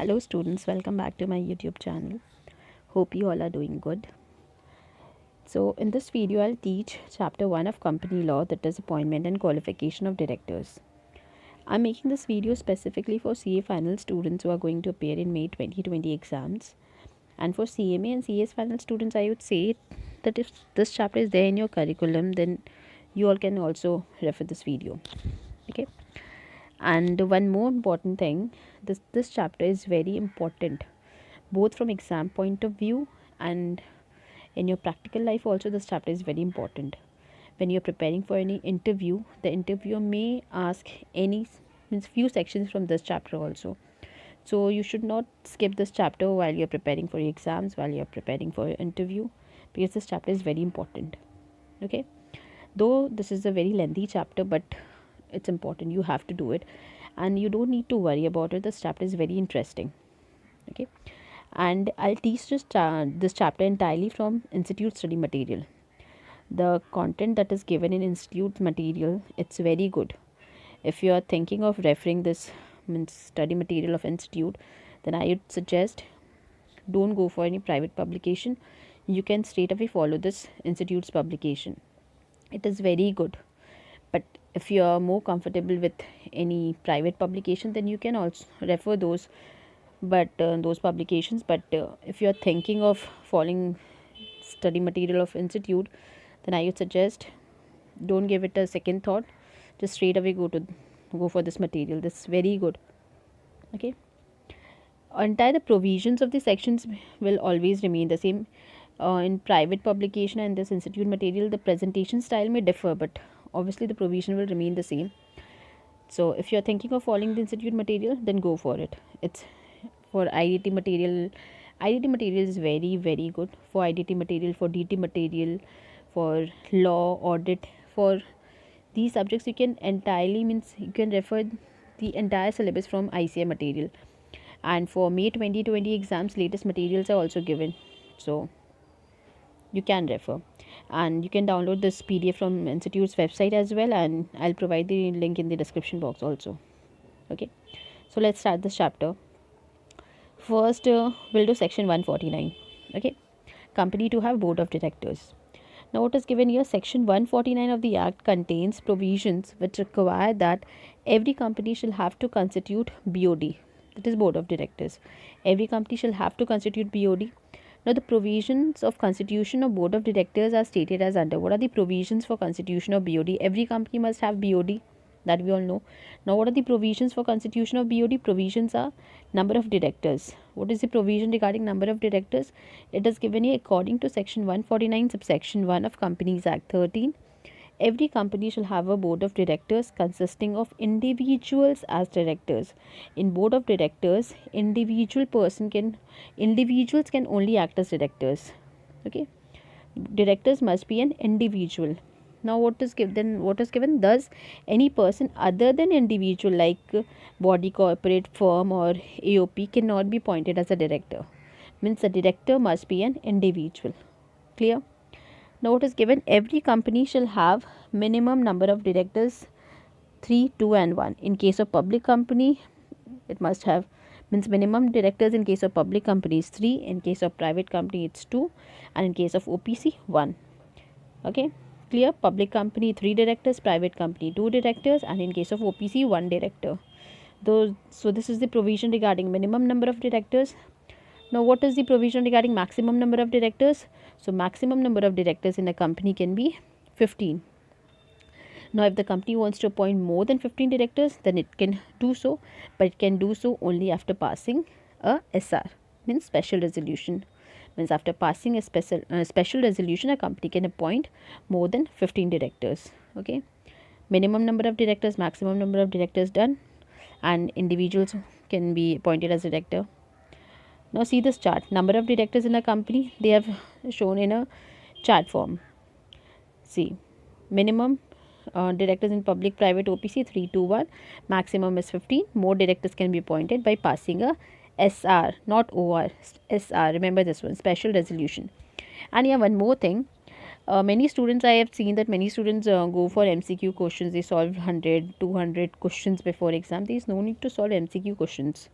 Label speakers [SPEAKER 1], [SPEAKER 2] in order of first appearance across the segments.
[SPEAKER 1] Hello students, welcome back to my YouTube channel. Hope you all are doing good. So in this video I'll teach chapter 1 of company law, that is appointment and qualification of directors. I'm making this video specifically for CA final students who are going to appear in May 2020 exams. And for CMA and CS final students, I would say that if this chapter is there in your curriculum, then you all can also refer this video. Okay. And one more important thing, this chapter is very important both from exam point of view and in your practical life also. This chapter is very important. When you're preparing for any interview, the interviewer may ask any means few sections from this chapter also. So you should not skip this chapter while you're preparing for your exams, while you're preparing for your interview, because this chapter is very important. Okay, though this is a very lengthy chapter, but it's important, you have to do it and you don't need to worry about it. This chapter is very interesting. Okay, and I'll teach this chapter entirely from institute study material. The content that is given in institute material, it's very good. If you are thinking of referring this means study material of institute, then I would suggest don't go for any private publication. You can straight away follow this institute's publication. It is very good. But if you are more comfortable with any private publication, then you can also refer those publications. But if you are thinking of following study material of institute, then I would suggest don't give it a second thought. Just straight away go for this material. This is very good. Okay, entire the provisions of the sections will always remain the same. In private publication and this institute material, the presentation style may differ, but obviously the provision will remain the same. So if you're thinking of following the institute material, then go for it. It's for IDT material. IDT material is very good. For IDT material, for DT material, for law, audit, for these subjects you can entirely means you can refer the entire syllabus from ICA material. And for May 2020 exams, latest materials are also given, so you can refer. And you can download this PDF from institute's website as well, and I'll provide the link in the description box also. Okay, so let's start this chapter. First, we'll do section 149. Okay, company to have board of directors. Now what is given here, section 149 of the act contains provisions which require that every company shall have to constitute BOD, that is board of directors. Every company shall have to constitute BOD. Now the provisions of constitution of board of directors are stated as under. What are the provisions for constitution of BOD? Every company must have BOD, that we all know. Now what are the provisions for constitution of BOD? Provisions are number of directors. What is the provision regarding number of directors? It is given here according to section 149 subsection 1 of Companies Act 13. Every company shall have a board of directors consisting of individuals as directors. In board of directors, individuals can only act as directors. Okay, directors must be an individual. Now what is given? Thus, any person other than individual like body, corporate, firm or AOP cannot be appointed as a director. Means the director must be an individual. Clear? Now what is given? Every company shall have minimum number of directors 3, 2 and 1. In case of public company, it must have means minimum directors in case of public company is 3, in case of private company it's 2, and in case of OPC 1. Okay, clear? Public company 3 directors, private company 2 directors, and in case of OPC 1 director. So this is the provision regarding minimum number of directors. Now what is the provision regarding maximum number of directors? So maximum number of directors in a company can be 15. Now if the company wants to appoint more than 15 directors, then it can do so, but it can do so only after passing a SR, means special resolution. Means after passing a special resolution, a company can appoint more than 15 directors. Okay, minimum number of directors, maximum number of directors done, and individuals can be appointed as director. Now see this chart. Number of directors in a company, they have shown in a chart form. See, minimum directors in public, private, OPC 3, 2, 1. Maximum is 15. More directors can be appointed by passing a SR, not OR. SR. Remember this one, special resolution. And yeah, one more thing. Many students, I have seen that many students go for MCQ questions. They solve 100, 200 questions before exam. There is no need to solve MCQ questions.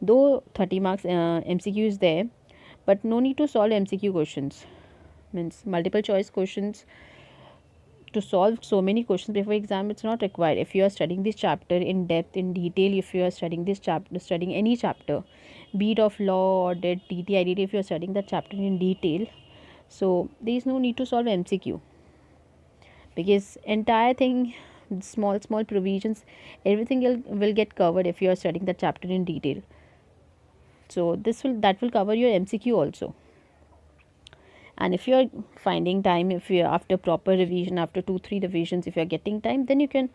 [SPEAKER 1] Though 30 marks MCQ is there, but no need to solve MCQ questions. Means multiple choice questions to solve so many questions before exam, it's not required. If you are studying this chapter in depth, in detail, if you are studying this chapter, studying any chapter, be it of law or TT, IDT, if you are studying that chapter in detail, so there is no need to solve MCQ, because entire thing, small provisions, everything will get covered if you are studying that chapter in detail. So that will cover your MCQ also. And if you're finding time, if you're after proper revision, after 2-3 revisions, if you're getting time, then you can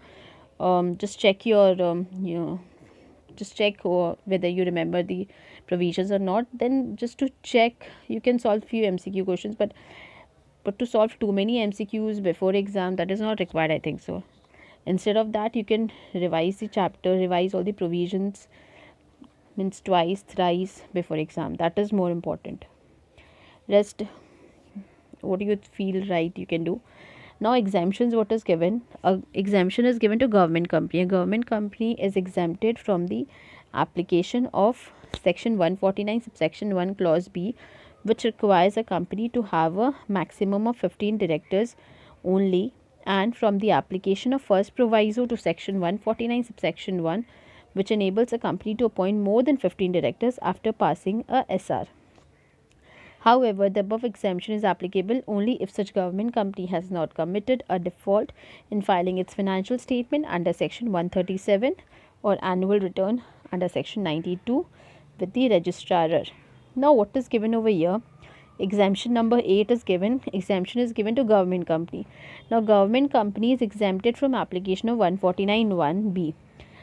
[SPEAKER 1] just check your just check whether you remember the provisions or not. Then just to check, you can solve few MCQ questions, but to solve too many MCQs before exam, that is not required, I think so. Instead of that, you can revise the chapter, revise all the provisions, means twice, thrice before exam. That is more important. Rest, what you feel right, you can do. Now exemptions, what is given? Exemption is given to government company. A government company is exempted from the application of section 149 subsection 1 clause B, which requires a company to have a maximum of 15 directors only, and from the application of first proviso to section 149 subsection 1, which enables a company to appoint more than 15 directors after passing a SR. However, the above exemption is applicable only if such government company has not committed a default in filing its financial statement under section 137 or annual return under section 92 with the registrar. Now, what is given over here? Exemption number 8 is given. Exemption is given to government company. Now, government company is exempted from application of 149(1)(b).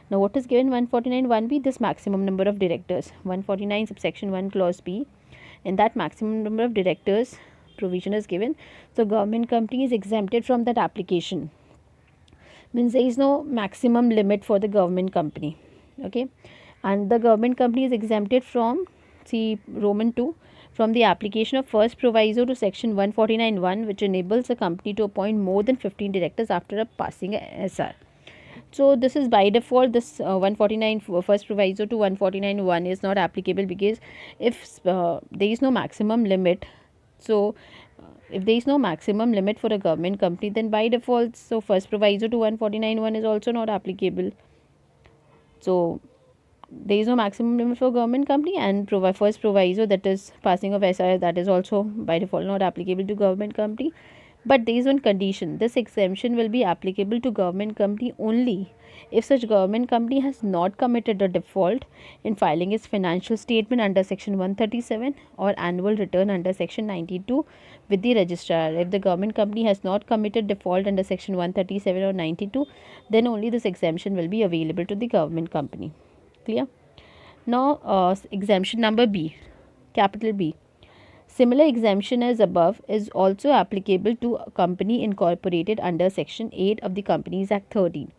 [SPEAKER 1] Now, what is given 149(1)(b)? This maximum number of directors. 149 subsection 1 clause B. In that maximum number of directors provision is given, so government company is exempted from that application. Means there is no maximum limit for the government company. Okay, and the government company is exempted from, see Roman 2, from the application of first proviso to section 149(1), which enables a company to appoint more than 15 directors after a passing SR. So this is by default. This 149 first proviso to 149(1) is not applicable, because if there is no maximum limit, so if there is no maximum limit for a government company, then by default, so first proviso to 149(1) is also not applicable. So there is no maximum limit for government company, and first proviso, that is passing of SR, that is also by default not applicable to government company. But there is one condition: this exemption will be applicable to government company only if such government company has not committed a default in filing its financial statement under section 137 or annual return under section 92 with the registrar. If the government company has not committed default under section 137 or 92, then only this exemption will be available to the government company. Clear? Now, exemption number B, capital B. Similar exemption as above is also applicable to a company incorporated under section 8 of the Companies Act 13.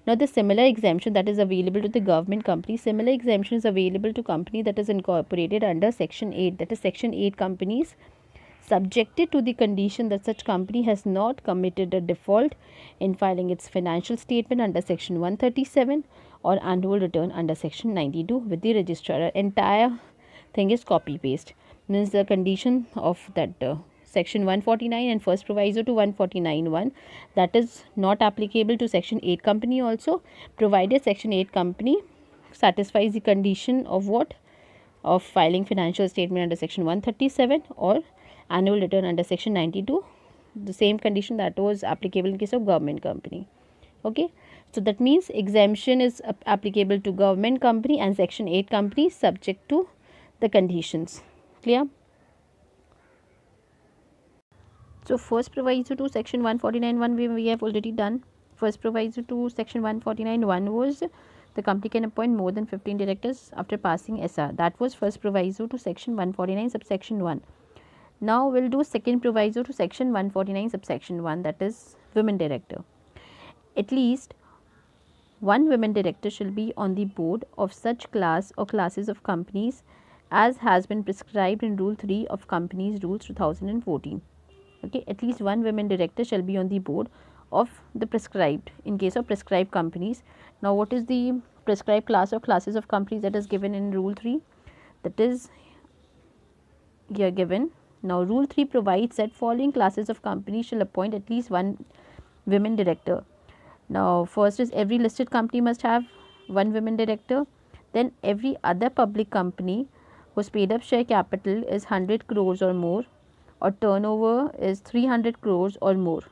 [SPEAKER 1] Now, the similar exemption that is available to the government company, similar exemption is available to company that is incorporated under section 8, that is section 8 companies, subjected to the condition that such company has not committed a default in filing its financial statement under section 137 or annual return under section 92 with the registrar. Entire thing is copy paste. Means the condition of that section 149 and first proviso to 149(1), that is not applicable to section 8 company also, provided section 8 company satisfies the condition of what? Of filing financial statement under section 137 or annual return under section 92, the same condition that was applicable in case of government company. Okay, so that means exemption is applicable to government company and section 8 company subject to the conditions. Clear? So first proviso to section 149(1) we have already done. First proviso to section 149(1) was the company can appoint more than 15 directors after passing SR. That was first proviso to section 149 subsection 1. Now we'll do second proviso to section 149 subsection 1, that is women director. At least one women director shall be on the board of such class or classes of companies as has been prescribed in Rule 3 of Companies Rules 2014. Okay, at least one women director shall be on the board of the prescribed, in case of prescribed companies. Now, what is the prescribed class or classes of companies that is given in Rule 3, that is here given. Now Rule 3 provides that following classes of companies shall appoint at least one women director. Now first is every listed company must have one women director. Then every other public company whose paid up share capital is 100 crores or more, or turnover is 300 crores or more.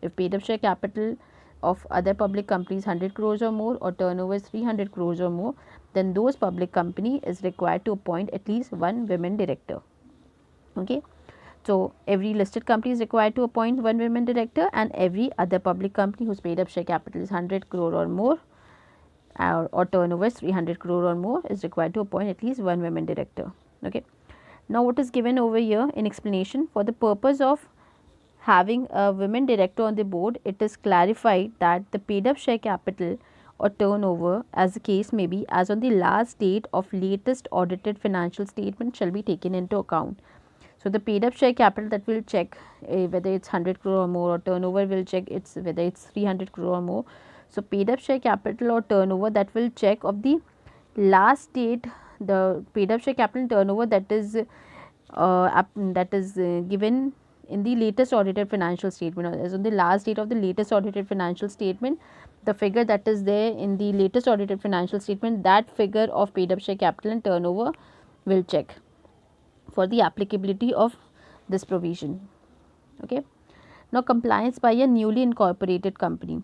[SPEAKER 1] If paid up share capital of other public companies 100 crores or more, or turnover is 300 crores or more, then those public company is required to appoint at least one women director. Okay. So every listed company is required to appoint one women director, and every other public company whose paid up share capital is 100 crore or more, or turnover is 300 crore or more, is required to appoint at least one women director. Okay. Now what is given over here in explanation: for the purpose of having a women director on the board, it is clarified that the paid up share capital or turnover, as the case may be, as on the last date of latest audited financial statement shall be taken into account. So the paid up share capital, that will check whether it's 100 crore or more, or turnover will check it's whether it's 300 crore or more. So paid up share capital or turnover, that will check of the last date, the paid up share capital turnover that is given in the latest audited financial statement, or as on the last date of the latest audited financial statement, the figure that is there in the latest audited financial statement, that figure of paid up share capital and turnover will check for the applicability of this provision. Okay. Now compliance by a newly incorporated company.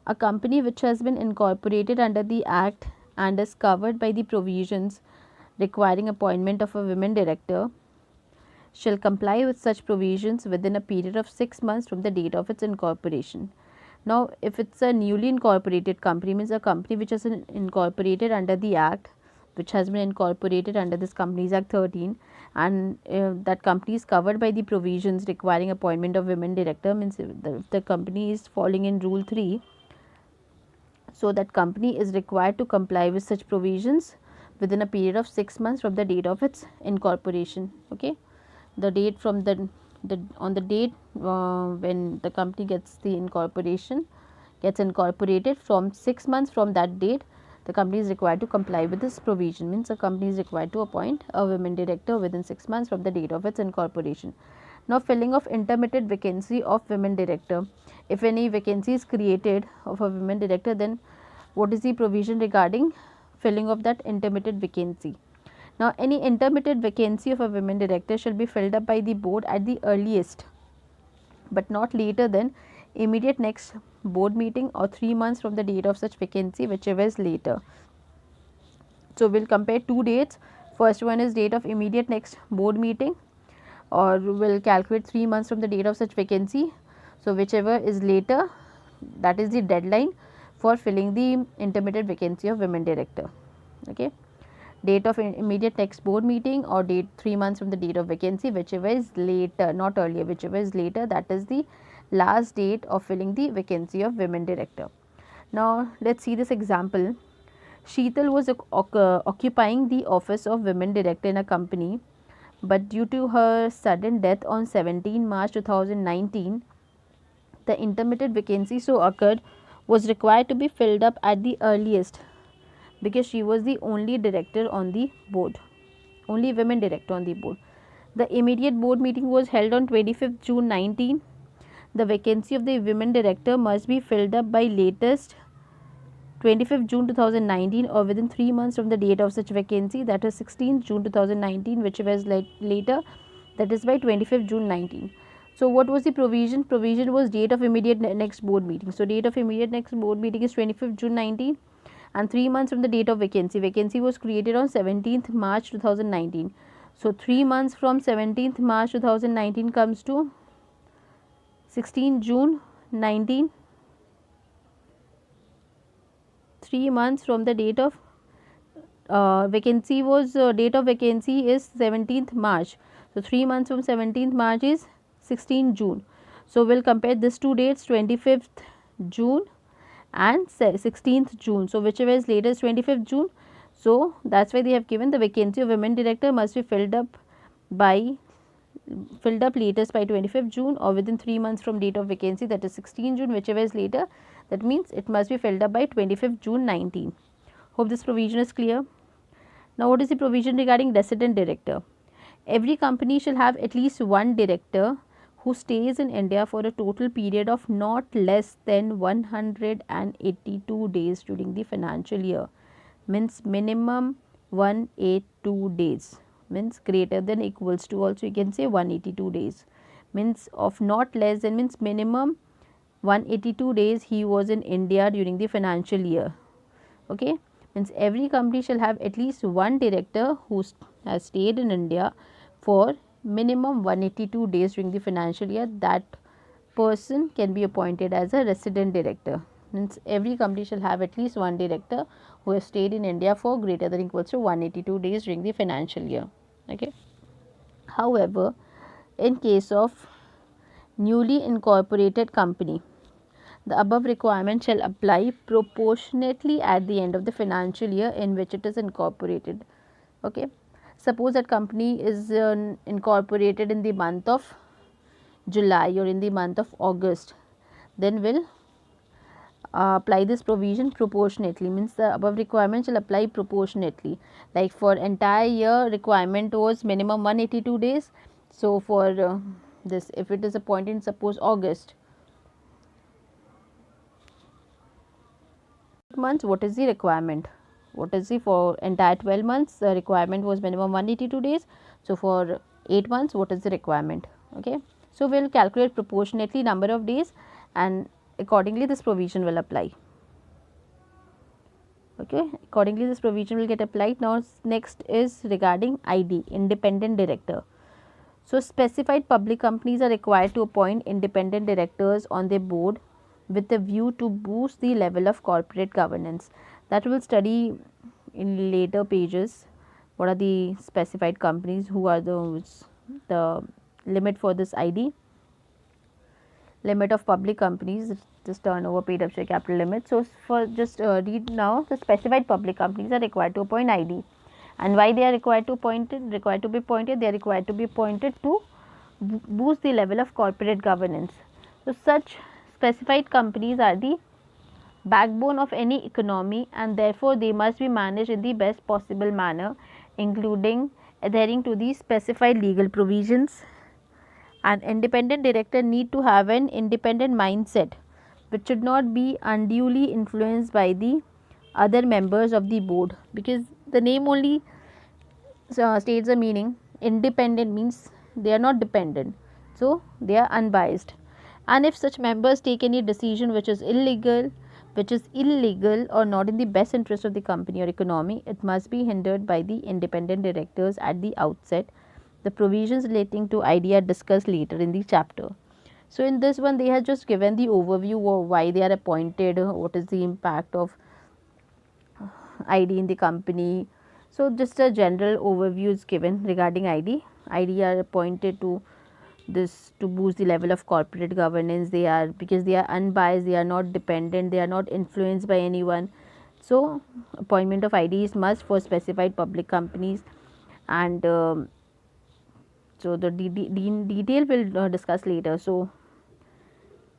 [SPEAKER 1] A company which has been incorporated under the Act and is covered by the provisions requiring appointment of a women director shall comply with such provisions within a period of 6 months from the date of its incorporation. Now if it's a newly incorporated company, means a company which is incorporated under the Act, which has been incorporated under this Companies Act 13, and that company is covered by the provisions requiring appointment of women director, means if the company is falling in Rule 3, so that company is required to comply with such provisions within a period of 6 months from the date of its incorporation. Okay. The date from on the date when the company gets incorporated, from 6 months from that date, the company is required to comply with this provision, means a company is required to appoint a women director within 6 months from the date of its incorporation. Now filling of intermittent vacancy of women director. If any vacancy is created of a women director, then what is the provision regarding filling of that intermittent vacancy? Now any intermittent vacancy of a women director shall be filled up by the board at the earliest, but not later than immediate next board meeting, or 3 months from the date of such vacancy, whichever is later. So we'll compare two dates. First one is date of immediate next board meeting, or we'll calculate 3 months from the date of such vacancy. So whichever is later, that is the deadline for filling the intermittent vacancy of women director. Okay. Date of immediate next board meeting, or date 3 months from the date of vacancy, whichever is later, not earlier, whichever is later, that is the last date of filling the vacancy of women director. Now let's see this example. Sheetal was occupying the office of women director in a company, but due to her sudden death on 17 March 2019, the intermittent vacancy so occurred was required to be filled up at the earliest, because she was the only director on the board, only women director on the board. The immediate board meeting was held on 25th June 19. The vacancy of the women director must be filled up by latest 25th June 2019, or within 3 months from the date of such vacancy, that is 16th June 2019, whichever is later, that is by 25th June 19. So what was the provision? Provision was date of immediate next board meeting. So date of immediate next board meeting is 25th June 19, and 3 months from the date of vacancy. Vacancy was created on 17th March 2019. So 3 months from 17th March 2019 comes to 16 June 19. 3 months from the date of vacancy was date of vacancy is 17th March. So 3 months from 17th March is 16 June. So we'll compare these two dates, 25th June and 16th June. So whichever is later is 25th June. So that's why they have given the vacancy of women director must be filled up latest by 25th June, or within 3 months from date of vacancy, that is 16 June, whichever is later. That means it must be filled up by 25th June 19. Hope this provision is clear. Now what is the provision regarding resident director? Every company shall have at least one director who stays in India for a total period of not less than 182 days during the financial year. Means minimum 182 days. Means greater than equals to, also you can say 182 days. Means of not less than means minimum 182 days he was in India during the financial year. Okay. Means every company shall have at least one director who has stayed in India for minimum 182 days during the financial year. That person can be appointed as a resident director. Means every company shall have at least one director who has stayed in India for greater than equals to 182 days during the financial year. Okay. However, in case of newly incorporated company, the above requirement shall apply proportionately at the end of the financial year in which it is incorporated. Okay. Suppose that company is incorporated in the month of July or in the month of August, then will apply this provision proportionately. Means the above requirement shall apply proportionately. Like for entire year requirement was minimum 182 days. So for this, if it is appointed in suppose August months, what is the requirement? What is the for entire 12 months the requirement was minimum 182 days. So for 8 months what is the requirement? Okay. So we will calculate proportionately number of days and accordingly this provision will apply. Okay. Accordingly this provision will get applied. Now next is regarding ID, independent director. So specified public companies are required to appoint independent directors on their board with a view to boost the level of corporate governance. That we will study in later pages. What are the specified companies, who are those, the limit for this ID, limit of public companies, just turnover, paid up share capital limit. So for just read now, the specified public companies are required to appoint ID. And why they are required to be appointed? They are required to be appointed to boost the level of corporate governance. So such specified companies are the backbone of any economy and therefore they must be managed in the best possible manner, including adhering to the specified legal provisions. An independent director need to have an independent mindset which should not be unduly influenced by the other members of the board, because the name only states the meaning. Independent means they are not dependent, so they are unbiased. And if such members take any decision which is illegal or not in the best interest of the company or economy, it must be hindered by the independent directors at the outset. The provisions relating to ID are discussed later in the chapter. So in this one they have just given the overview of why they are appointed, what is the impact of ID in the company. So just a general overview is given regarding ID. ID are appointed to this to boost the level of corporate governance. They are, because they are unbiased, they are not dependent, they are not influenced by anyone. So appointment of ID is must for specified public companies. And so the detail will discuss later. So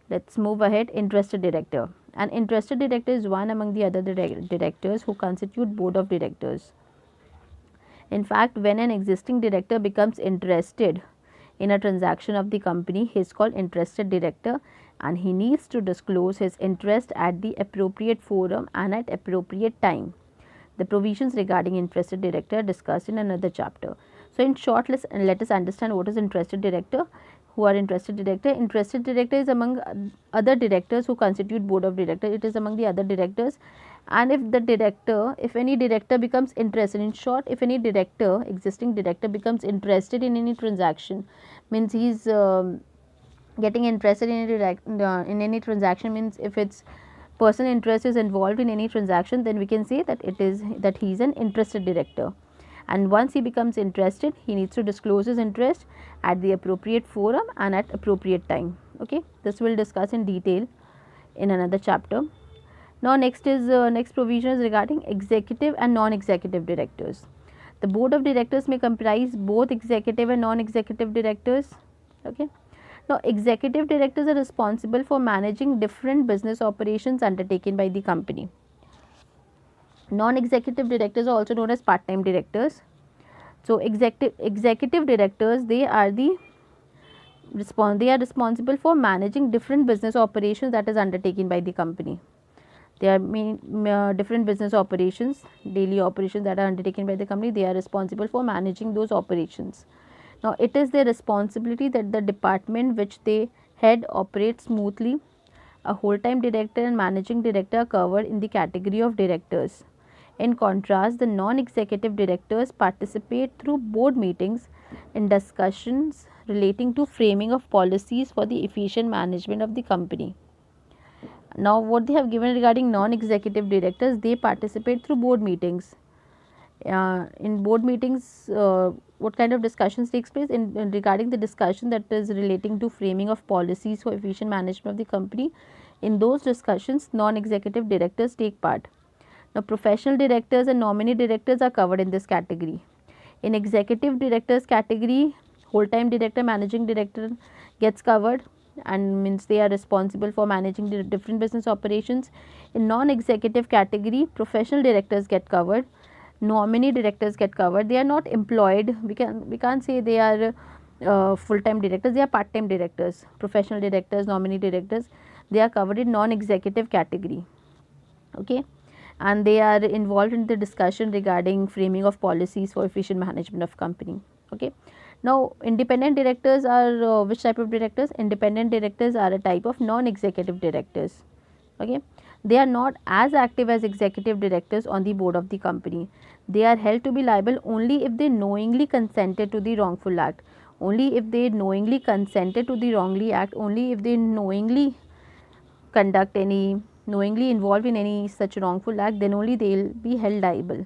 [SPEAKER 1] let's move ahead. Interested director. An interested director is one among the other directors who constitute board of directors. In fact, when an existing director becomes interested in a transaction of the company, he is called interested director and he needs to disclose his interest at the appropriate forum and at appropriate time. The provisions regarding interested director are discussed in another chapter. So in short, let us understand what is interested director. Who are interested director? Interested director is among other directors who constitute board of directors. It is among the other directors. And if any director becomes interested, in short, if any director, existing director becomes interested in any transaction, means he is getting interested in any transaction, means if its personal interest is involved in any transaction, then we can say that he is an interested director. And once he becomes interested, he needs to disclose his interest at the appropriate forum and at appropriate time. Okay, this will discuss in detail in another chapter. Now next provision is regarding executive and non-executive directors. The board of directors may comprise both executive and non-executive directors. Okay. Now executive directors are responsible for managing different business operations undertaken by the company. Non-executive directors are also known as part-time directors. So executive directors, they are responsible for managing different business operations that is undertaken by the company. There are different business operations, daily operations that are undertaken by the company. They are responsible for managing those operations. Now, it is their responsibility that the department which they head operates smoothly. A whole-time director and managing director are covered in the category of directors. In contrast, the non-executive directors participate through board meetings in discussions relating to framing of policies for the efficient management of the company. Now, what they have given regarding non-executive directors, they participate through board meetings. In board meetings, what kind of discussions takes place in regarding the discussion that is relating to framing of policies for efficient management of the company. In those discussions, non-executive directors take part. Now, professional directors and nominee directors are covered in this category. In executive directors category, whole-time director, managing director gets covered, and means they are responsible for managing the different business operations. In non-executive category, professional directors get covered, nominee directors get covered. They are not employed. We can't say they are full-time directors. They are part-time directors. Professional directors, nominee directors, they are covered in non-executive category. Okay, and they are involved in the discussion regarding framing of policies for efficient management of company. Okay, now independent directors are which type of directors? Independent directors are a type of non-executive directors. Okay, they are not as active as executive directors on the board of the company. They are held to be liable only if they knowingly consented to the wrongful act, only if they knowingly consented to the wrongly act, only if they knowingly conduct any, knowingly involved in any such wrongful act, then only they will be held liable.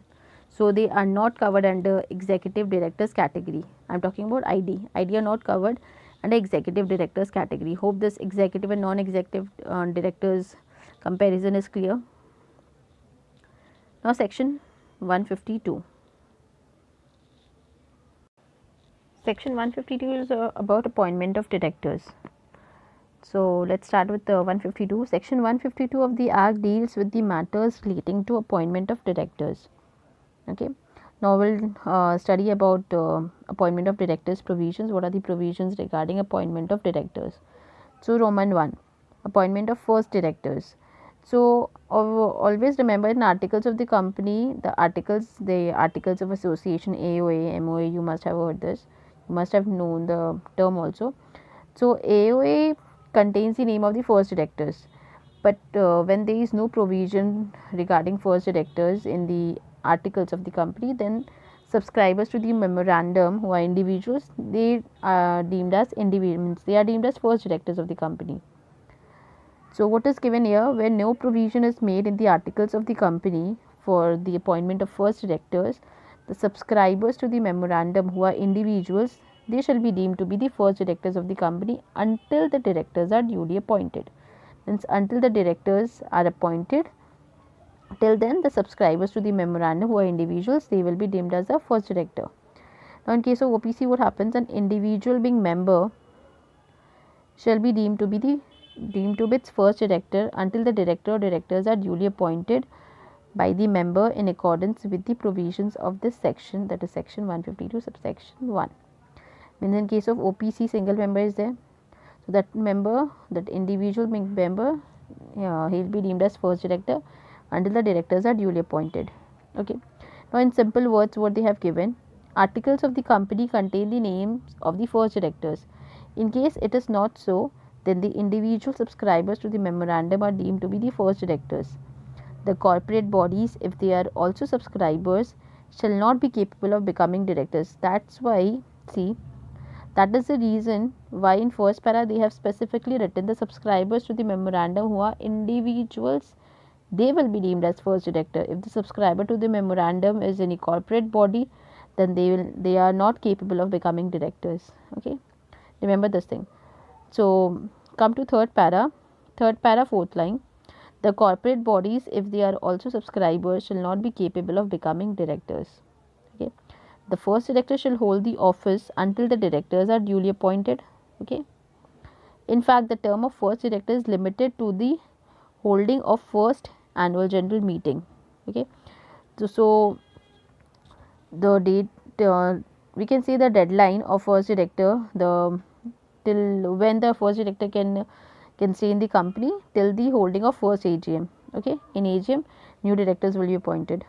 [SPEAKER 1] So they are not covered under executive directors category. I am talking about ID are not covered under executive directors category. Hope this executive and non-executive directors comparison is clear. Now section 152. Section 152 is about appointment of directors. So let's start with 152. Section 152 of the Act deals with the matters relating to appointment of directors. Okay. Now we'll study about appointment of directors provisions. What are the provisions regarding appointment of directors? So Roman 1, appointment of first directors. So always remember, in articles of the company, the articles of association, AOA, MOA, you must have heard this. You must have known the term also. So AOA contains the name of the first directors, but when there is no provision regarding first directors in the articles of the company, then subscribers to the memorandum who are individuals, they are deemed as individuals, they are deemed as first directors of the company. So what is given here, where no provision is made in the articles of the company for the appointment of first directors, the subscribers to the memorandum who are individuals, they shall be deemed to be the first directors of the company until the directors are duly appointed. Means until the directors are appointed, till then the subscribers to the memorandum who are individuals, they will be deemed as the first director. Now in case of OPC, what happens? An individual being member shall be deemed to be its first director until the director or directors are duly appointed by the member in accordance with the provisions of this section, that is section 152 subsection 1. Means in case of OPC, single member is there, so that member, that individual member, he will be deemed as first director until the directors are duly appointed. Okay. Now in simple words, what they have given, articles of the company contain the names of the first directors. In case it is not so, then the individual subscribers to the memorandum are deemed to be the first directors. The corporate bodies, if they are also subscribers, shall not be capable of becoming directors. That's why, see, that is the reason why in first para they have specifically written the subscribers to the memorandum who are individuals, they will be deemed as first director. If the subscriber to the memorandum is any corporate body, then they are not capable of becoming directors. Okay, remember this thing. So come to third para, fourth line. The corporate bodies, if they are also subscribers, shall not be capable of becoming directors. Okay, the first director shall hold the office until the directors are duly appointed. Okay, in fact, the term of first director is limited to the holding of first annual general meeting. Okay, So the date, we can see the deadline of first director, the till when the first director can stay in the company till the holding of first AGM. Okay, in AGM, new directors will be appointed.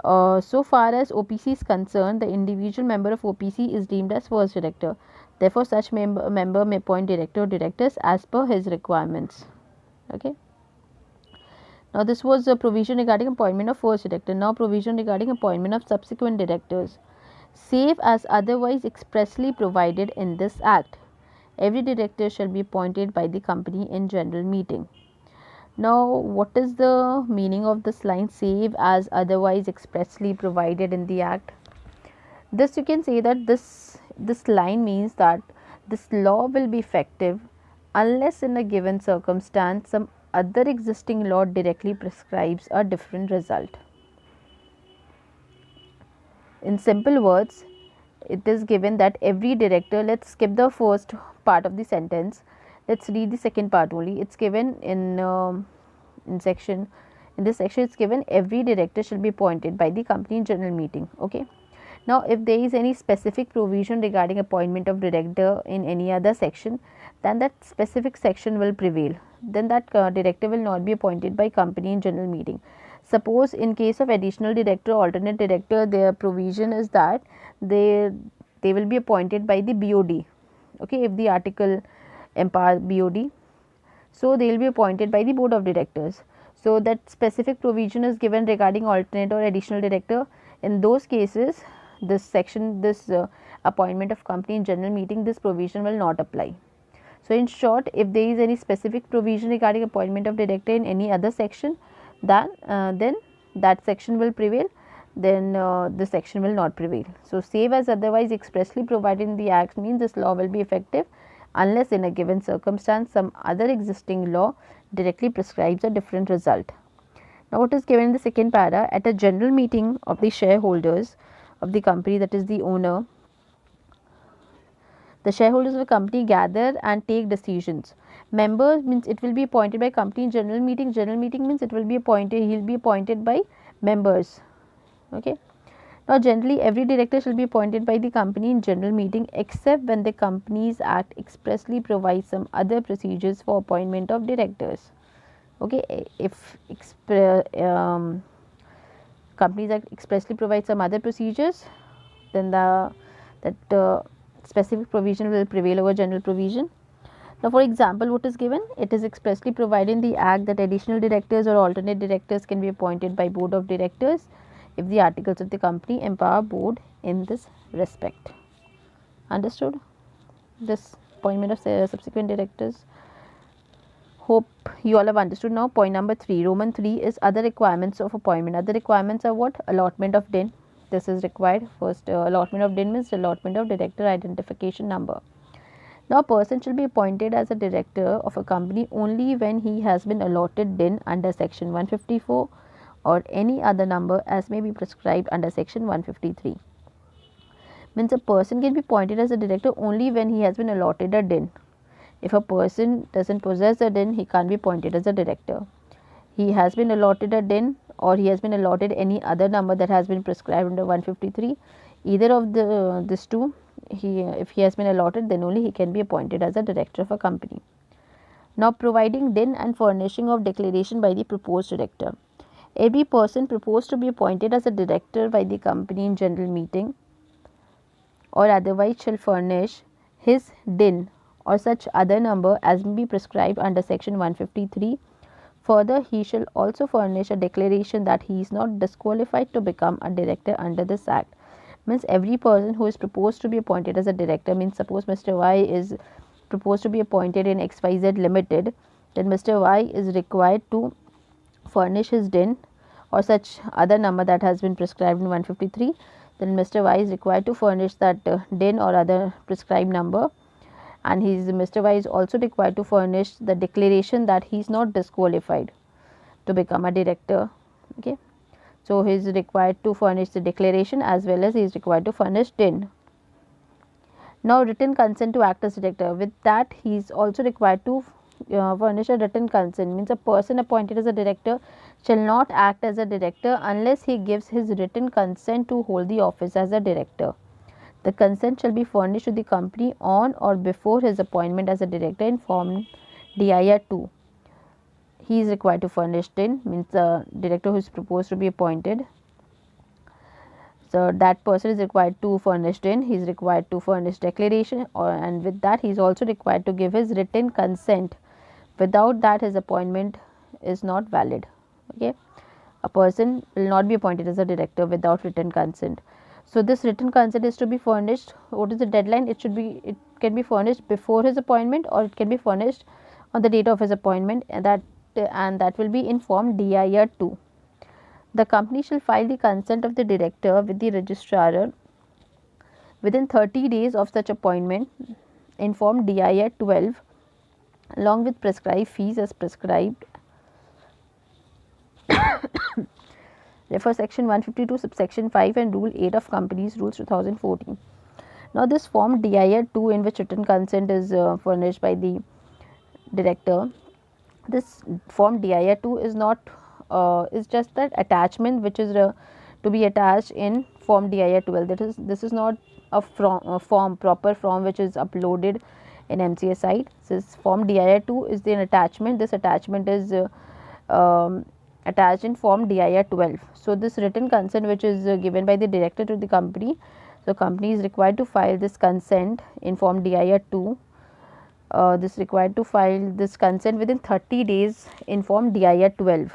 [SPEAKER 1] So far as OPC is concerned, the individual member of OPC is deemed as first director. Therefore, such member may appoint director or directors as per his requirements. Okay. Now, this was a provision regarding appointment of first director. Now, provision regarding appointment of subsequent directors. Save as otherwise expressly provided in this Act. Every director shall be appointed by the company in general meeting. Now, what is the meaning of this line, save as otherwise expressly provided in the Act? This, you can say that this line means that this law will be effective unless in a given circumstance some other existing law directly prescribes a different result. In simple words, it is given that every director, let's skip the first part of the sentence, let's read the second part only. It's given in section, in this section it's given every director shall be appointed by the company general meeting. Okay. Now, if there is any specific provision regarding appointment of director in any other section, then that specific section will prevail. Then that director will not be appointed by company in general meeting. Suppose in case of additional director, alternate director, their provision is that they will be appointed by the BOD. Okay, if the article empower BOD, so they will be appointed by the board of directors. So that specific provision is given regarding alternate or additional director. In those cases, this section, this appointment of company in general meeting, this provision will not apply. So in short, if there is any specific provision regarding appointment of director in any other section, then that section will prevail, then this section will not prevail. So save as otherwise expressly provided in the Act means this law will be effective unless in a given circumstance some other existing law directly prescribes a different result. Now, what is given in the second para, at a general meeting of the shareholders of the company, that is the owner, the shareholders of a company gather and take decisions. Member means it will be appointed by company general meeting. General meeting means it will be appointed, he will be appointed by members. Okay. Now, generally every director shall be appointed by the company in general meeting except when the Companies Act expressly provides some other procedures for appointment of directors. Okay, if Companies Act expressly provides some other procedures, then that specific provision will prevail over general provision. Now, for example, what is given? It is expressly provided in the Act that additional directors or alternate directors can be appointed by board of directors if the articles of the company empower board in this respect. Understood? This appointment of subsequent directors. Hope you all have understood now. Point number 3, Roman 3 is other requirements of appointment. Other requirements are what? Allotment of DIN. This is required. First, allotment of DIN means allotment of director identification number. Now, a person shall be appointed as a director of a company only when he has been allotted DIN under section 154 or any other number as may be prescribed under section 153. Means a person can be appointed as a director only when he has been allotted a DIN. If a person doesn't possess a DIN, he can't be appointed as a director. He has been allotted a DIN or he has been allotted any other number that has been prescribed under 153. Either of these two, if he has been allotted, then only he can be appointed as a director of a company. Now, providing DIN and furnishing of declaration by the proposed director. Every person proposed to be appointed as a director by the company in general meeting or otherwise shall furnish his DIN or such other number as may be prescribed under section 153. Further, he shall also furnish a declaration that he is not disqualified to become a director under this Act. Means every person who is proposed to be appointed as a director, means suppose Mr. Y is proposed to be appointed in XYZ Limited, then Mr. Y is required to furnish his DIN or such other number that has been prescribed in 153. Then Mr. Y is required to furnish that DIN or other prescribed number, and Mr. Y is also required to furnish the declaration that he is not disqualified to become a director. Okay. So, he is required to furnish the declaration as well as he is required to furnish DIN. Now, written consent to act as director. With that, he is also required to furnish a written consent. Means a person appointed as a director shall not act as a director unless he gives his written consent to hold the office as a director. The consent shall be furnished to the company on or before his appointment as a director in Form DIR 2. He is required to furnish DIN, means the director who is proposed to be appointed. So that person is required to furnish DIN, he is required to furnish declaration, and with that he is also required to give his written consent. Without that his appointment is not valid. Okay, a person will not be appointed as a director without written consent. So this written consent is to be furnished. What is the deadline? It can be furnished before his appointment, or it can be furnished on the date of his appointment, and that will be in Form DIR 2. The company shall file the consent of the director with the registrar within 30 days of such appointment in Form DIR 12 along with prescribed fees as prescribed. Refer section 152 subsection 5 and rule 8 of Companies Rules 2014. Now this Form DIR 2, in which written consent is furnished by the director, this Form DIR 2 is not is just that attachment which is to be attached in Form DIR 12. This is not a proper form which is uploaded in MCA site. This Form DIR 2 is an attachment. This attachment is attached in Form DIR 12. So this written consent which is given by the director to the company, so company is required to file this consent in Form DIR 2. This required to file this consent within 30 days in Form DIR 12.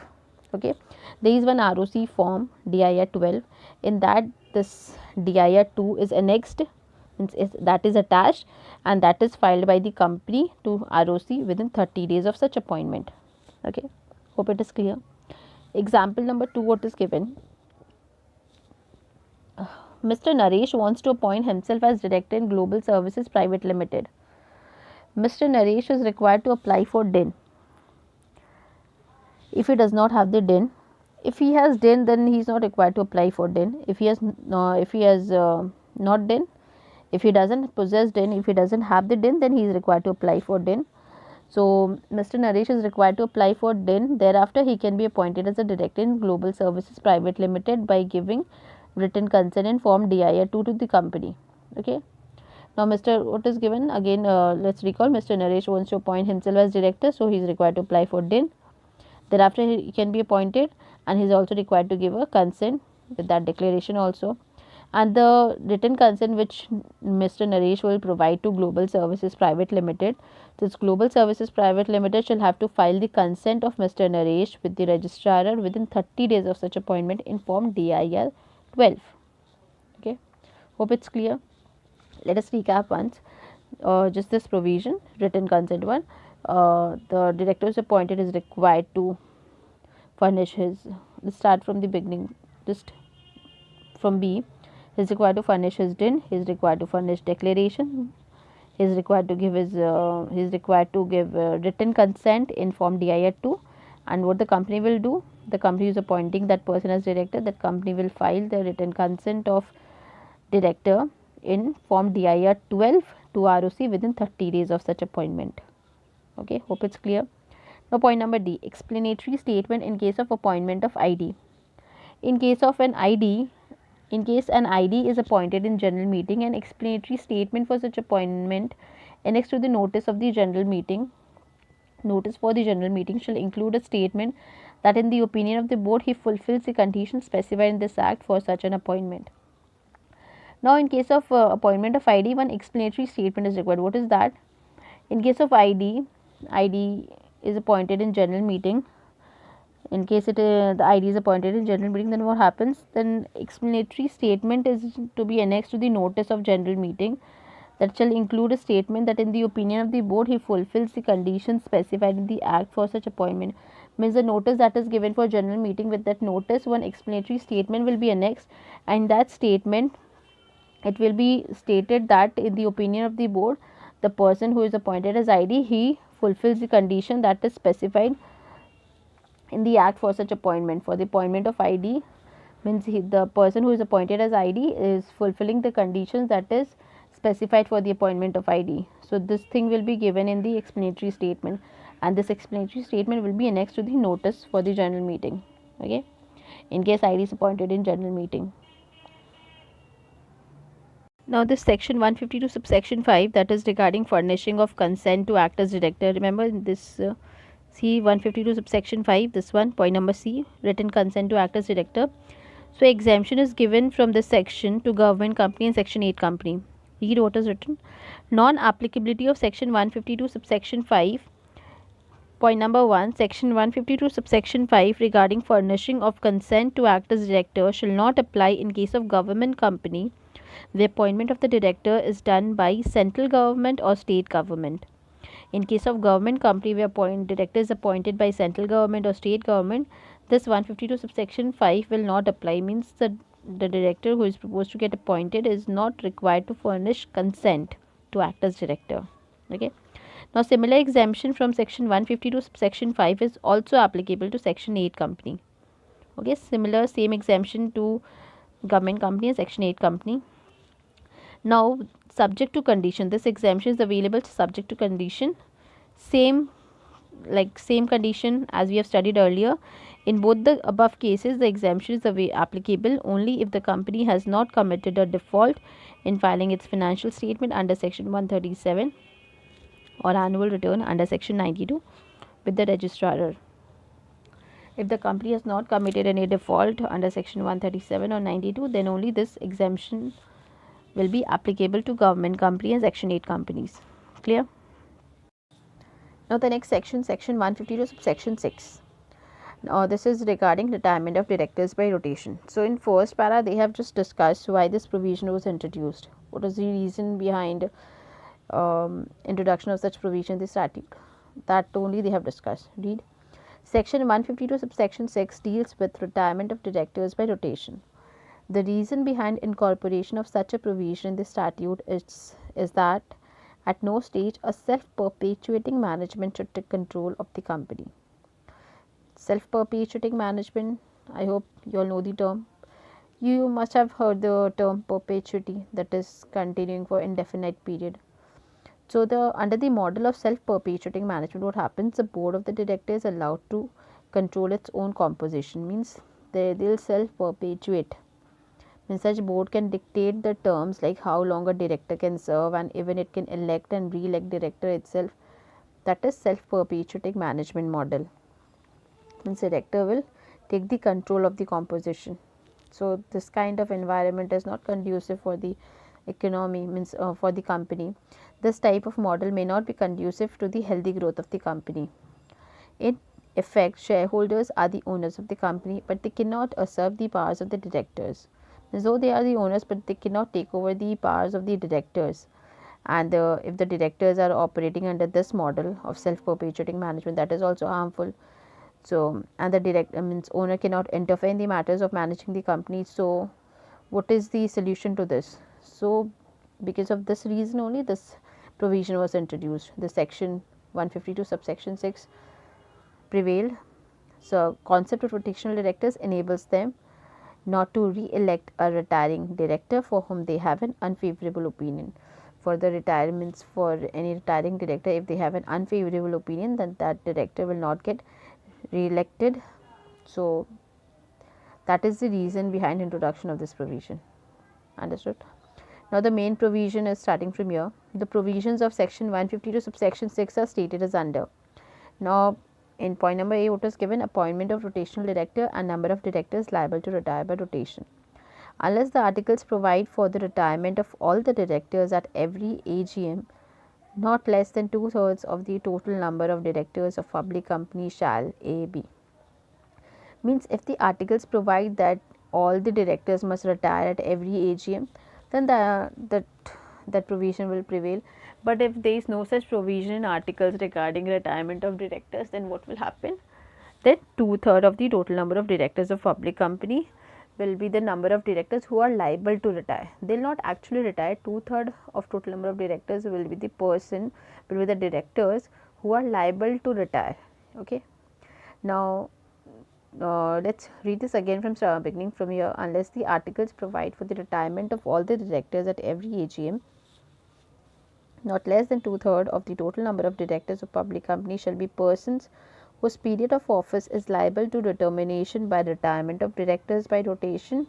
[SPEAKER 1] Okay, there is one ROC form DIR 12. In that this DIR 2 is annexed, that is attached, and that is filed by the company to ROC within 30 days of such appointment. Okay, hope it is clear. Example number 2, what is given? Mr. Naresh wants to appoint himself as director in Global Services Private Limited. Mr. Naresh is required to apply for DIN. If he does not have the DIN, if he has DIN, then he is not required to apply for DIN. If he has not DIN, if he doesn't possess DIN, if he doesn't have the DIN, then he is required to apply for DIN. So Mr. Naresh is required to apply for DIN. Thereafter, he can be appointed as a director in Global Services Private Limited by giving written consent in Form DIR 2 to the company. Okay. Now, what is given again? Let's recall. Mr. Naresh wants to appoint himself as director, so he is required to apply for DIN. Thereafter, he can be appointed, and he is also required to give a consent with that declaration also. And the written consent which Mr. Naresh will provide to Global Services Private Limited, this Global Services Private Limited shall have to file the consent of Mr. Naresh with the registrar within 30 days of such appointment in Form DIR 12. Okay, hope it's clear. Let us recap once. Just this provision, written consent one. The director is appointed is required to furnish his. Let's start from the beginning. Just from B. He is required to furnish his DIN. He is required to furnish declaration. He is required to give written consent in Form DIR 2. And what the company will do? The company is appointing that person as director. That company will file the written consent of director in Form DIR 12 to ROC within 30 days of such appointment. Okay, hope it's clear. Now point number D, explanatory statement in case of appointment of ID. In case an ID is appointed in general meeting, an explanatory statement for such appointment annexed to the notice for the general meeting shall include a statement that in the opinion of the board he fulfills the conditions specified in this act for such an appointment. Now in case of appointment of ID, one explanatory statement is required. What is that? In case of ID is appointed in general meeting. In case the ID is appointed in general meeting, then what happens? Then explanatory statement is to be annexed to the notice of general meeting that shall include a statement that in the opinion of the board he fulfills the conditions specified in the act for such appointment. Means the notice that is given for general meeting, with that notice one explanatory statement will be annexed, and that statement it will be stated that in the opinion of the board the person who is appointed as ID, he fulfills the condition that is specified in the act for such appointment. For the appointment of ID, means the person who is appointed as ID is fulfilling the conditions that is specified for the appointment of ID. So this thing will be given in the explanatory statement, and this explanatory statement will be annexed to the notice for the general meeting, okay, in case ID is appointed in general meeting. Now this section 152 subsection 5, that is regarding furnishing of consent to act as director. Remember this C 152 subsection 5, this one, point number C, written consent to act as director. So exemption is given from this section to government company and section 8 company. Read what is written. Non-applicability of section 152 subsection 5. Point number 1. Section 152 subsection 5 regarding furnishing of consent to act as director shall not apply in case of government company. The appointment of the director is done by central government or state government. In case of government company where director is appointed by central government or state government, this 152 subsection 5 will not apply. Means the director who is proposed to get appointed is not required to furnish consent to act as director. Okay. Now similar exemption from section 152 subsection 5 is also applicable to section 8 company. Okay, similar same exemption to government company and section 8 company. Now subject to condition, this exemption is available subject to condition, same condition as we have studied earlier. In both the above cases, the exemption is applicable only if the company has not committed a default in filing its financial statement under section 137 or annual return under section 92 with the registrar. If the company has not committed any default under section 137 or 92, then only this exemption will be applicable to government company and section 8 companies. Clear? Now the next section, section 152 subsection 6. Now this is regarding retirement of directors by rotation. So in first para they have just discussed why this provision was introduced. What is the reason behind introduction of such provision in the statute? That only they have discussed. Read. Section 152 subsection 6 deals with retirement of directors by rotation. The reason behind incorporation of such a provision in the statute is that at no stage a self-perpetuating management should take control of the company. Self-perpetuating management, I hope you all know the term. You must have heard the term perpetuity, that is continuing for indefinite period. So under the model of self-perpetuating management, what happens? The board of the director is allowed to control its own composition. Means they'll self-perpetuate. Means such board can dictate the terms like how long a director can serve, and even it can elect and re-elect director itself. That is self-perpetuating management model. Means director will take the control of the composition. So this kind of environment is not conducive for the economy, means for the company. This type of model may not be conducive to the healthy growth of the company. In effect, shareholders are the owners of the company, but they cannot usurp the powers of the directors. Though they are the owners, but they cannot take over the powers of the directors. And if the directors are operating under this model of self-perpetuating management, that is also harmful. So, and the means owner cannot interfere in the matters of managing the company. So what is the solution to this? So because of this reason only this provision was introduced. The section 152 subsection 6 prevailed. So concept of rotational directors enables them not to re-elect a retiring director for whom they have an unfavorable opinion. For the retirements, for any retiring director, if they have an unfavorable opinion, then that director will not get re-elected. So that is the reason behind introduction of this provision. Understood? Now the main provision is starting from here. The provisions of section 152 subsection 6 are stated as under. Now in point number A, what is given? Appointment of rotational director and number of directors liable to retire by rotation. Unless the articles provide for the retirement of all the directors at every AGM, not less than 2/3 of the total number of directors of public company shall A be. Means if the articles provide that all the directors must retire at every AGM, then that provision will prevail. But if there is no such provision in articles regarding retirement of directors, then what will happen? Then 2/3 of the total number of directors of public company will be the number of directors who are liable to retire. They will not actually retire. 2/3 of total number of directors will be the directors who are liable to retire. Okay. Now let's read this again from beginning from here. Unless the articles provide for the retirement of all the directors at every AGM, not less than two-thirds of the total number of directors of public company shall be persons whose period of office is liable to determination by retirement of directors by rotation,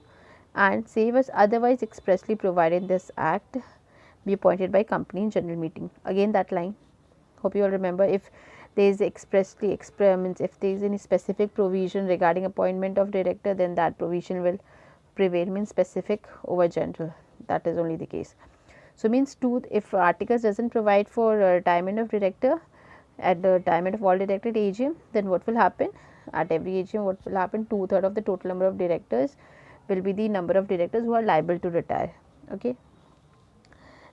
[SPEAKER 1] and save as otherwise expressly provided in this act, be appointed by company in general meeting. Again that line, hope you all remember. If there is expressly experiments, if there is any specific provision regarding appointment of director, then that provision will prevail, means specific over general. That is only the case. So means two, if articles doesn't provide for retirement of director at the retirement of all director at AGM, then what will happen at every AGM? What will happen? Two-thirds of the total number of directors will be the number of directors who are liable to retire. Okay,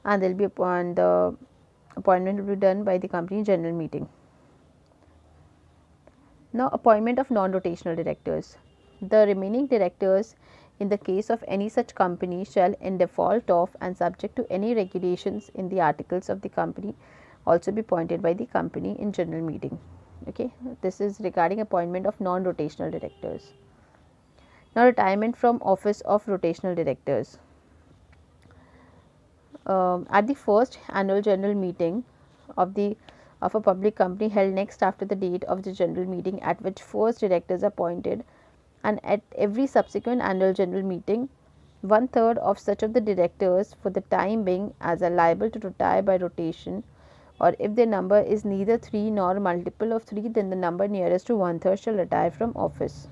[SPEAKER 1] and they'll be upon the appointment will be done by the company general meeting. Now, appointment of non-rotational directors. The remaining directors in the case of any such company shall, in default of and subject to any regulations in the articles of the company, also be appointed by the company in general meeting. Okay, this is regarding appointment of non-rotational directors. Now, retirement from office of rotational directors. At the first annual general meeting of a public company held next after the date of the general meeting at which first directors are appointed, and at every subsequent annual general meeting, one-third of such of the directors for the time being as are liable to retire by rotation, or if their number is neither 3 nor multiple of 3, then the number nearest to one-third shall retire from office.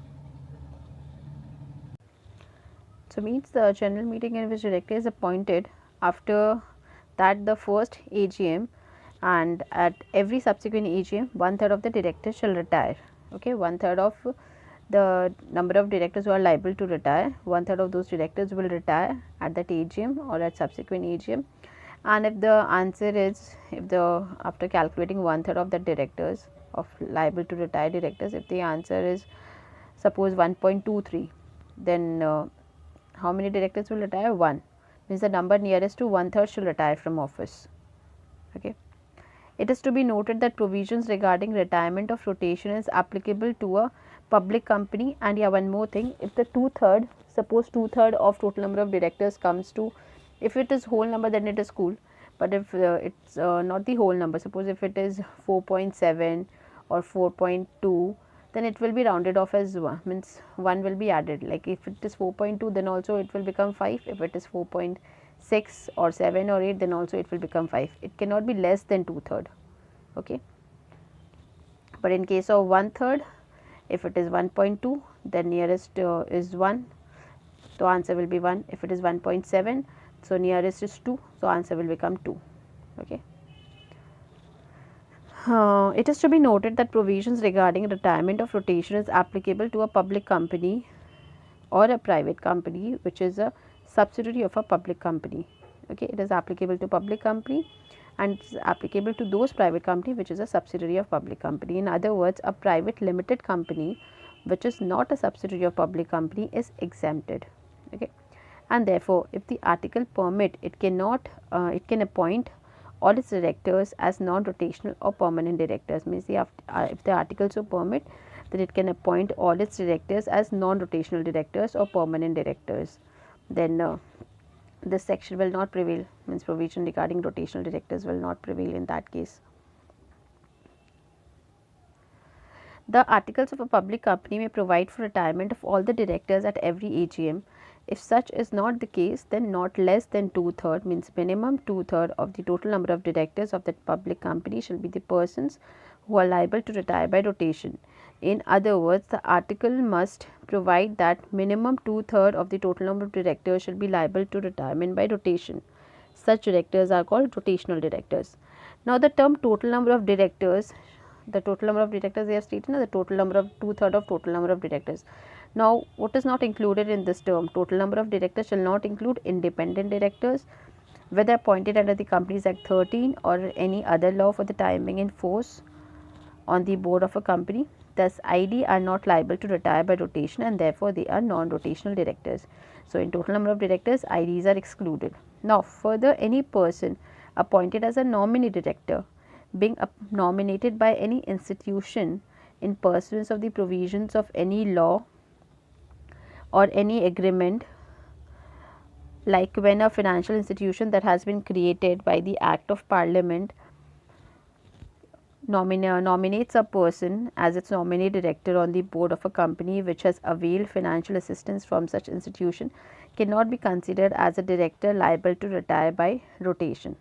[SPEAKER 1] So means the general meeting in which director is appointed, after that the first AGM, and at every subsequent AGM, one-third of the directors shall retire. Okay, one-third of the number of directors who are liable to retire, one-third of those directors will retire at that AGM or at subsequent AGM. And if the answer is, if the after calculating one-third of the directors of liable to retire directors, if the answer is suppose 1.23, then how many directors will retire? 1, means the number nearest to one-third shall retire from office. Okay. It is to be noted that provisions regarding retirement of rotation is applicable to a public company. And yeah, one more thing, if the two-third, suppose two-third of total number of directors comes to, if it is whole number then it is cool, but if it's not the whole number, suppose if it is 4.7 or 4.2, then it will be rounded off as 1, means 1 will be added. Like if it is 4.2, then also it will become 5. If it is 4.6 or 7 or 8, then also it will become 5. It cannot be less than two-third. Okay. But in case of one-third, if it is 1.2, then nearest is 1, so answer will be 1. If it is 1.7, so nearest is 2, so answer will become 2. Okay. It is to be noted that provisions regarding retirement of rotation is applicable to a public company or a private company which is a subsidiary of a public company. Okay, it is applicable to public company and it is applicable to those private company which is a subsidiary of public company. In other words, a private limited company which is not a subsidiary of public company is exempted. Okay, and therefore, if the article permit, it cannot it can appoint all its directors as non-rotational or permanent directors. Means if the article so permit, then it can appoint all its directors as non-rotational directors or permanent directors. Then this section will not prevail, means provision regarding rotational directors will not prevail in that case. The articles of a public company may provide for retirement of all the directors at every AGM. If such is not the case, then not less than two-thirds, means minimum two-thirds of the total number of directors of that public company shall be the persons who are liable to retire by rotation. In other words, the article must provide that minimum two-thirds of the total number of directors shall be liable to retirement by rotation. Such directors are called rotational directors. Now, the term total number of directors, the total number of directors they have stated, the total number of two-thirds of total number of directors. Now, what is not included in this term? Total number of directors shall not include independent directors, whether appointed under the Companies Act 13 or any other law for the time being in force on the board of a company. Thus, ID are not liable to retire by rotation and therefore they are non-rotational directors. So, in total number of directors, IDs are excluded. Now, further, any person appointed as a nominee director being nominated by any institution in pursuance of the provisions of any law or any agreement like when a financial institution that has been created by the Act of Parliament nominates a person as its nominee director on the board of a company which has availed financial assistance from such institution, cannot be considered as a director liable to retire by rotation.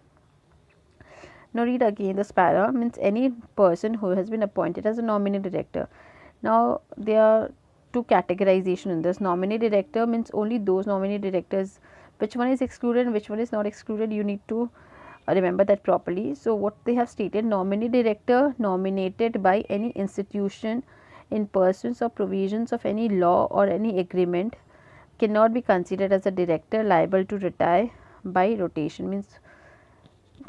[SPEAKER 1] Now read again this para. Means any person who has been appointed as a nominee director. Now there are two categorization in this. Nominee director means only those nominee directors, which one is excluded and which one is not excluded, you need to remember that properly. So what they have stated, nominee director nominated by any institution in pursuance of provisions of any law or any agreement cannot be considered as a director liable to retire by rotation. Means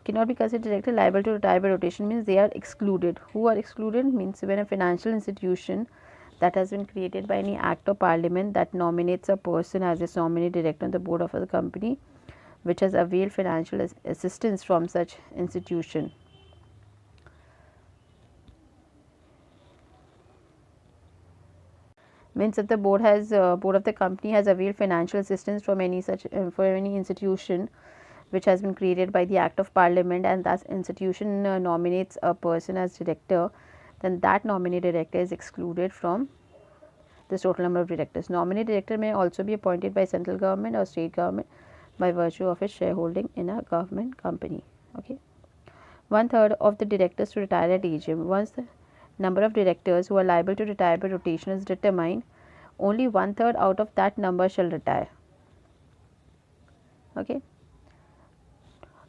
[SPEAKER 1] cannot be considered director liable to retire by rotation, means they are excluded. Who are excluded? Means when a financial institution that has been created by any act of parliament that nominates a person as its nominee director on the board of the company which has availed financial assistance from such institution. Means if the board of the company has availed financial assistance from any such for any institution which has been created by the act of parliament, and that institution nominates a person as director, then that nominee director is excluded from this total number of directors. Nominee director may also be appointed by central government or state government by virtue of its shareholding in a government company. Okay. 1/3 of the directors to retire at AGM. Once the number of directors who are liable to retire by rotation is determined, only 1/3 out of that number shall retire. Okay.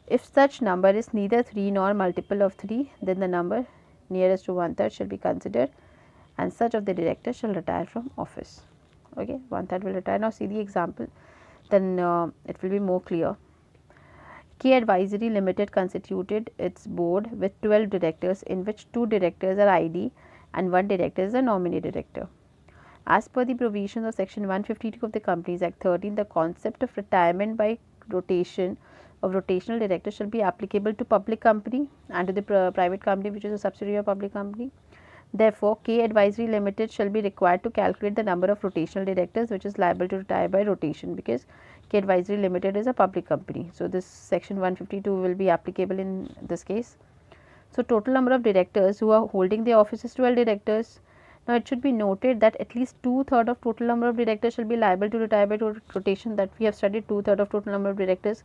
[SPEAKER 1] If such number is neither 3 nor multiple of 3, then the number nearest to 1/3 shall be considered, and such of the directors shall retire from office. Okay, 1/3 will retire. Now see the example, then it will be more clear. K Advisory Limited constituted its board with 12 directors, in which 2 directors are ID and 1 director is a nominee director. As per the provisions of section 152 of the Companies Act 13, the concept of retirement by rotation of rotational directors shall be applicable to public company and to the private company which is a subsidiary of public company. Therefore, K Advisory Limited shall be required to calculate the number of rotational directors which is liable to retire by rotation, because K Advisory Limited is a public company. So, this section 152 will be applicable in this case. So, total number of directors who are holding the office is 12 directors. Now, it should be noted that at least 2/3 of total number of directors shall be liable to retire by rotation, that we have studied 2/3 of total number of directors.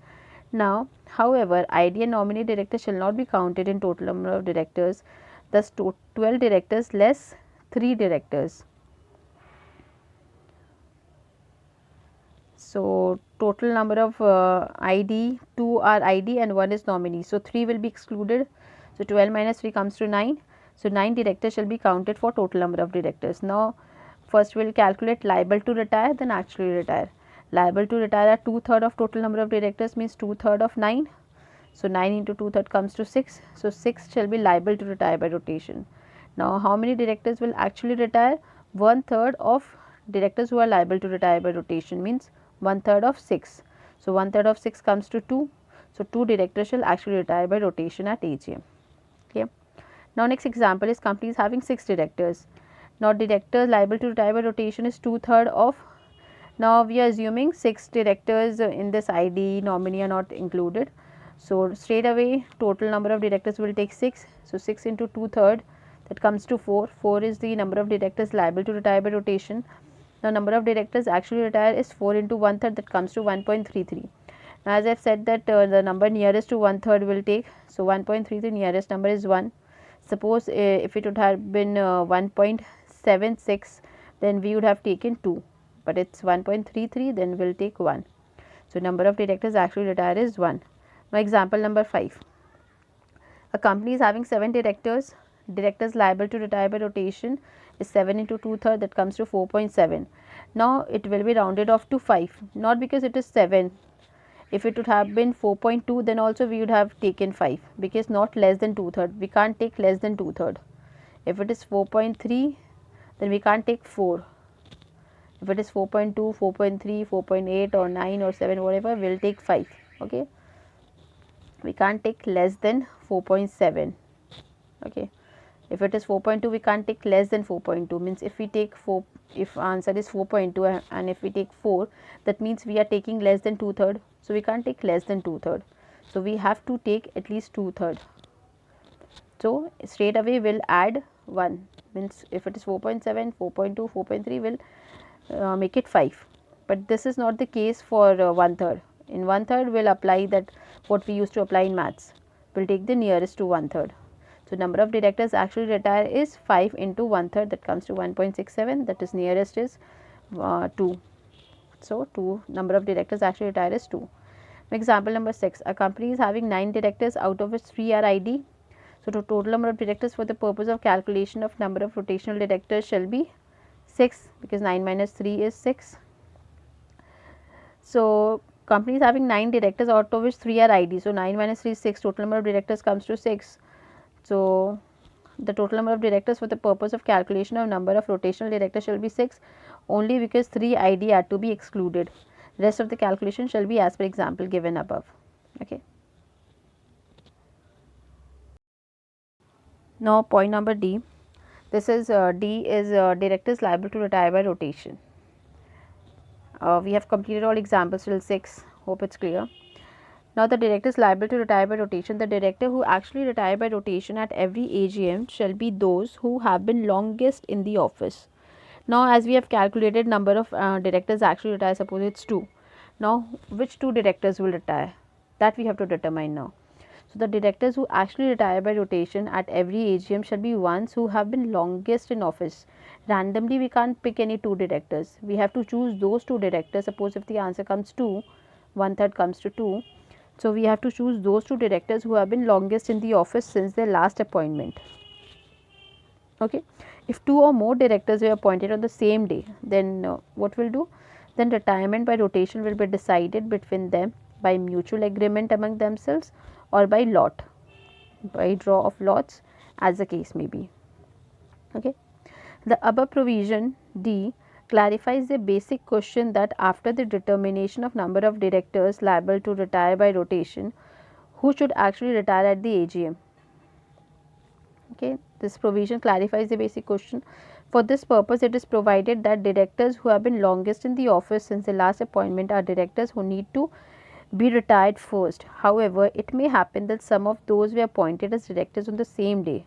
[SPEAKER 1] Now, however, ID and nominee directors shall not be counted in total number of directors. Thus, 12 directors less 3 directors. So, total number of ID, 2 are ID and 1 is nominee. So, 3 will be excluded. So, 12 minus 3 comes to 9. So, 9 directors shall be counted for total number of directors. Now, first we will calculate liable to retire, then actually retire. Liable to retire are 2/3 of total number of directors, means 2/3 of 9. So, 9 into 2/3 comes to 6. So, 6 shall be liable to retire by rotation. Now, how many directors will actually retire? 1/3 of directors who are liable to retire by rotation, means 1/3 of 6. So, 1/3 of 6 comes to 2. So, 2 directors shall actually retire by rotation at AGM. Okay. Now, next example is companies having 6 directors. Now, directors liable to retire by rotation is 2/3 of. Now, we are assuming 6 directors in this ID nominee are not included. So, straight away total number of directors will take 6. So, 6 into 2/3, that comes to 4. 4 is the number of directors liable to retire by rotation. Now, number of directors actually retire is 4 into 1/3, that comes to 1.33. Now, as I have said that the number nearest to 1/3 will take. So, 1.33 nearest number is 1. Suppose if it would have been 1.76, then we would have taken 2, but it is 1.33, then we will take 1. So, number of directors actually retire is 1. Now, example number 5. A company is having 7 directors. Directors liable to retire by rotation is 7 into 2/3, that comes to 4.7. Now, it will be rounded off to 5, not because it is 7. If it would have been 4.2, then also we would have taken 5, because not less than 2/3. We can't take less than 2/3. If it is 4.3, then we can't take 4. If it is 4.2, 4.3, 4.8 or 9 or 7, whatever, we will take 5. Okay. We can't take less than 4.7. Okay. If it is 4.2, we can't take less than 4.2. Means if we take 4, if answer is 4.2 and if we take 4, that means we are taking less than 2/3. So we can't take less than 2/3. So we have to take at least 2/3. So straight away we'll add 1. Means if it is 4.7, 4.2, 4.3 will make it 5. But this is not the case for 1/3. In 1/3 we'll apply that what we used to apply in maths. We'll take the nearest to 1/3. So number of directors actually retire is 5 into 1/3, that comes to 1.67, that is nearest is 2. So 2 number of directors actually retire is 2. Example number 6, a company is having 9 directors out of which 3 are ID. So the total number of directors for the purpose of calculation of number of rotational directors shall be 6, because 9 minus 3 is 6. So company is having 9 directors out of which 3 are ID. So 9 minus 3 is 6, total number of directors comes to 6. So the total number of directors for the purpose of calculation of number of rotational directors shall be 6, only because 3 ID are to be excluded. Rest of the calculation shall be as per example given above. Okay. Now point number D. This is D is directors liable to retire by rotation. We have completed all examples till 6. Hope it's clear. Now the director is liable to retire by rotation. The director who actually retire by rotation at every AGM shall be those who have been longest in the office. Now as we have calculated number of directors actually retire, suppose it's 2. Now which 2 directors will retire? That we have to determine now. So the directors who actually retire by rotation at every AGM shall be ones who have been longest in office. Randomly we can't pick any 2 directors. We have to choose those 2 directors. Suppose if the answer comes 2, 1/3 comes to 2. So we have to choose those 2 directors who have been longest in the office since their last appointment. Okay. If 2 or more directors were appointed on the same day, then what will do? Then retirement by rotation will be decided between them by mutual agreement among themselves or by lot, by draw of lots, as the case may be. Okay. The above provision D clarifies the basic question that after the determination of number of directors liable to retire by rotation, who should actually retire at the AGM. Okay, this provision clarifies the basic question. For this purpose, it is provided that directors who have been longest in the office since the last appointment are directors who need to be retired first. However, it may happen that some of those were appointed as directors on the same day.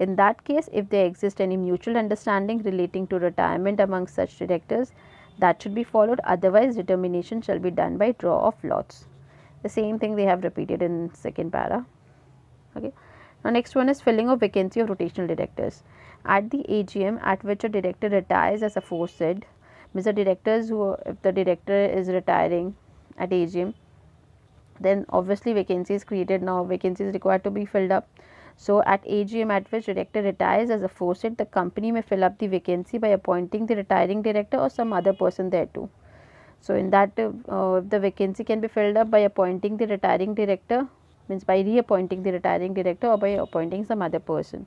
[SPEAKER 1] In that case, if there exists any mutual understanding relating to retirement among such directors, that should be followed. Otherwise, determination shall be done by draw of lots. The same thing they have repeated in second para. Okay. Now, next one is filling of vacancy of rotational directors. At the AGM at which a director retires as aforesaid, means the directors who, if the director is retiring at AGM, then obviously vacancy is created. Now vacancy is required to be filled up. So at AGM at which director retires as aforesaid, the company may fill up the vacancy by appointing the retiring director or some other person thereto. So in that the vacancy can be filled up by appointing the retiring director, means by reappointing the retiring director or by appointing some other person.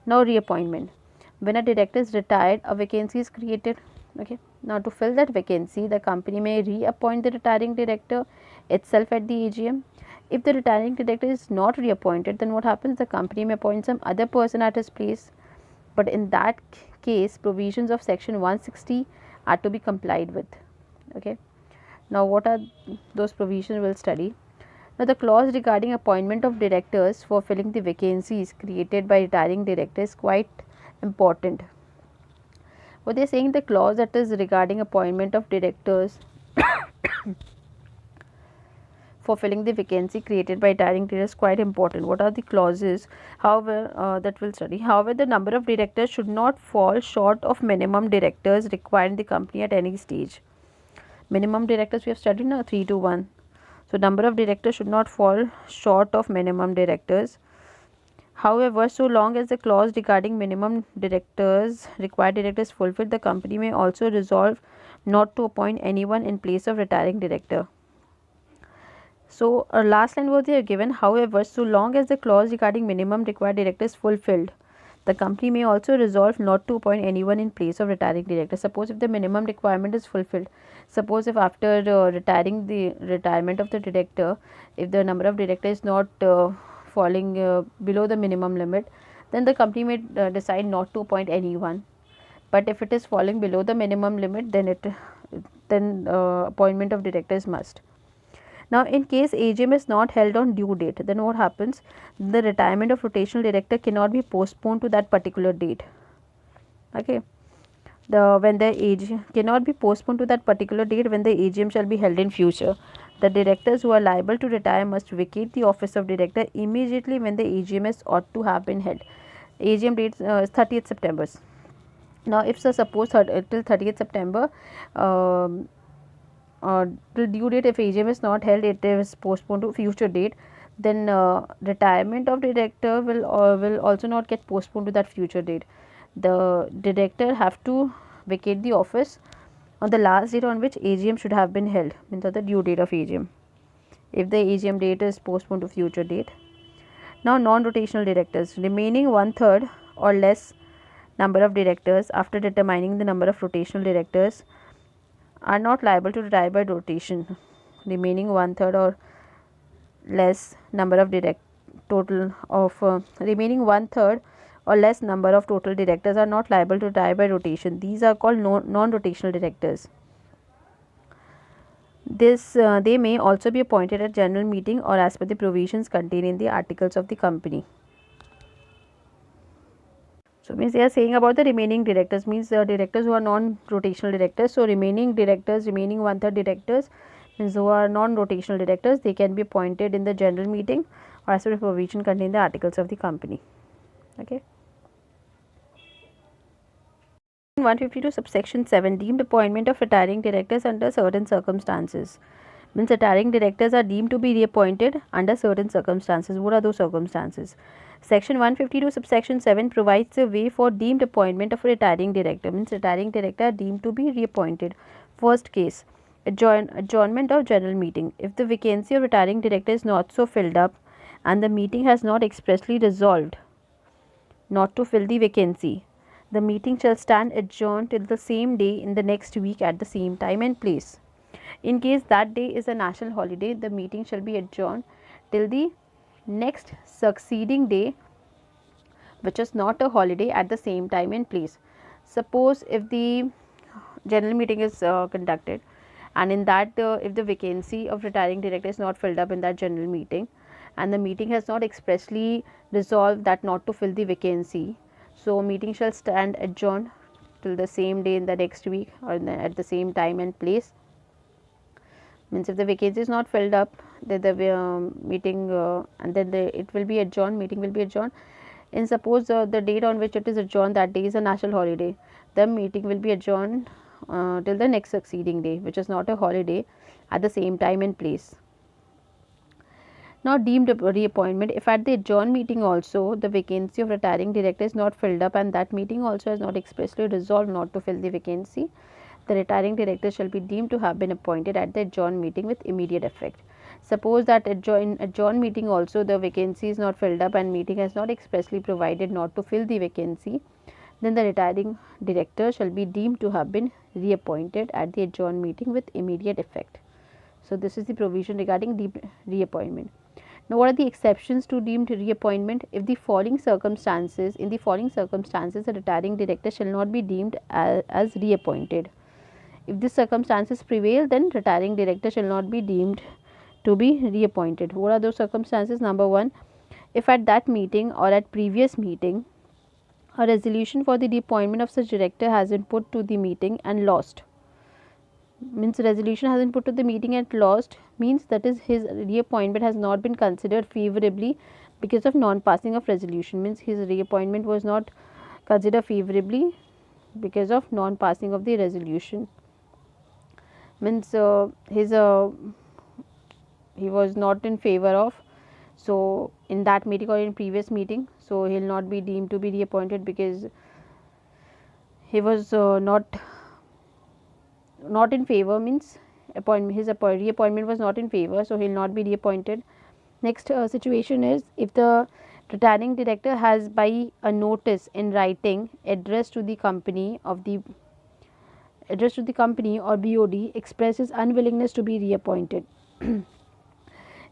[SPEAKER 1] Now reappointment. When a director is retired, a vacancy is created. Okay. Now to fill that vacancy, the company may reappoint the retiring director itself at the AGM. If the retiring director is not reappointed, then what happens? The company may appoint some other person at his place. But in that case, provisions of section 160 are to be complied with. Okay. Now what are those provisions we'll study. Now the clause regarding appointment of directors for filling the vacancies created by retiring director is quite important. What they are saying, the clause that is regarding appointment of directors for filling the vacancy created by retiring director is quite important. What are the clauses? However, that we'll study. However, the number of directors should not fall short of minimum directors required in the company at any stage. Minimum directors we have studied now 3 to 1. So number of directors should not fall short of minimum directors. However, so long as the clause regarding minimum directors, required directors fulfilled, the company may also resolve not to appoint anyone in place of retiring director. So last line was there given. However, so long as the clause regarding minimum required director is fulfilled, the company may also resolve not to appoint anyone in place of retiring director. Suppose if the minimum requirement is fulfilled, suppose if after retiring the retirement of the director, if the number of director is not falling below the minimum limit, then the company may decide not to appoint anyone. But if it is falling below the minimum limit, then appointment of directors must. Now, in case AGM is not held on due date, then what happens? The retirement of rotational director cannot be postponed to that particular date. Okay. When the AGM cannot be postponed to that particular date when the AGM shall be held in future. The directors who are liable to retire must vacate the office of director immediately when the AGM is ought to have been held. AGM date is 30th September. Now, if suppose till 30th September, um, till due date, if AGM is not held, it is postponed to future date, then retirement of director will also not get postponed to that future date. The director have to vacate the office on the last date on which AGM should have been held, means the due date of AGM, if the AGM date is postponed to future date. Now, non-rotational directors, remaining one third or less number of directors after determining the number of rotational directors are not liable to retire by rotation. Remaining one third or less number of remaining one third or less number of total directors are not liable to retire by rotation. These are called non-rotational directors. They may also be appointed at general meeting or as per the provisions contained in the articles of the company. So, means they are saying about the remaining directors, means the directors who are non-rotational directors. So, remaining one third directors, means who are non-rotational directors, they can be appointed in the general meeting or as per the provision contained in the articles of the company. Okay. 152 subsection 7, deemed appointment of retiring directors under certain circumstances. Means retiring directors are deemed to be reappointed under certain circumstances. What are those circumstances? Section 152 subsection 7 provides a way for deemed appointment of a retiring director. Means retiring director are deemed to be reappointed. First case, adjournment of general meeting. If the vacancy of retiring director is not so filled up and the meeting has not expressly resolved not to fill the vacancy, the meeting shall stand adjourned till the same day in the next week at the same time and place. In case that day is a national holiday, the meeting shall be adjourned till the next succeeding day, which is not a holiday, at the same time and place. Suppose if the general meeting is conducted, and in that if the vacancy of retiring director is not filled up in that general meeting, and the meeting has not expressly resolved that not to fill the vacancy, so meeting shall stand adjourned till the same day in the next week or at the same time and place. Means if the vacancy is not filled up, then the meeting and then it will be adjourned, meeting will be adjourned. And suppose the date on which it is adjourned, that day is a national holiday, the meeting will be adjourned till the next succeeding day, which is not a holiday, at the same time and place. Now, deemed reappointment, if at the adjourned meeting also the vacancy of retiring director is not filled up and that meeting also has not expressly resolved not to fill the vacancy, the retiring director shall be deemed to have been appointed at the adjourned meeting with immediate effect. Suppose that in adjourned meeting also the vacancy is not filled up and meeting has not expressly provided not to fill the vacancy, then the retiring director shall be deemed to have been reappointed at the adjourned meeting with immediate effect. So, this is the provision regarding deemed reappointment. Now, what are the exceptions to deemed reappointment? If the following circumstances, in the following circumstances, a retiring director shall not be deemed as reappointed. If these circumstances prevail, then retiring director shall not be deemed to be reappointed. What are those circumstances? Number one, if at that meeting or at previous meeting, a resolution for the reappointment of such director has been put to the meeting and lost. Means resolution has been put to the meeting and lost, means that is his reappointment has not been considered favorably because of non-passing of resolution. Means his reappointment was not considered favorably because of non-passing of the resolution. Means he was not in favor of, so in that meeting or in previous meeting, so he will not be deemed to be reappointed because he was not in favor, means reappointment was not in favor, so he will not be reappointed. Next situation is if the retiring director has by a notice in writing addressed to the company or BOD expresses unwillingness to be reappointed.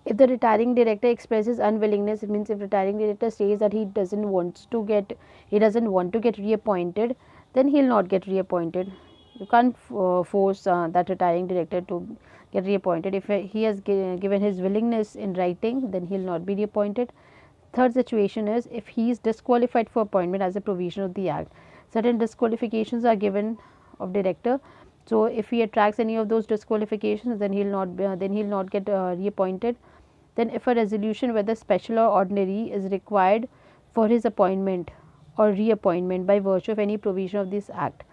[SPEAKER 1] If the retiring director expresses unwillingness, it means if retiring director says that he doesn't want to get reappointed, then he'll not get reappointed. You can't force that retiring director to get reappointed. If he has given his willingness in writing, then he'll not be reappointed. Third situation is if he is disqualified for appointment as a provision of the act. Certain disqualifications are given of director. So if he attracts any of those disqualifications, then he'll not get reappointed. Then if a resolution, whether special or ordinary, is required for his appointment or reappointment by virtue of any provision of this act,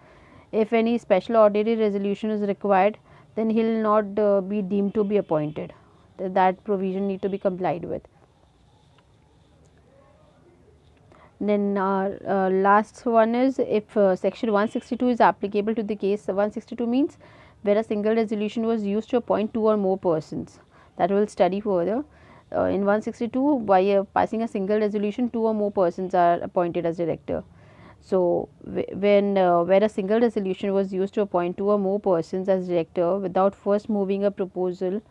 [SPEAKER 1] if any special or ordinary resolution is required, then he will not be deemed to be appointed. That provision need to be complied with. Then last one is if section 162 is applicable to the case. 162 means where a single resolution was used to appoint two or more persons. That we will study further. In 162, by passing a single resolution, two or more persons are appointed as director. So when where a single resolution was used to appoint two or more persons as director without first moving a proposal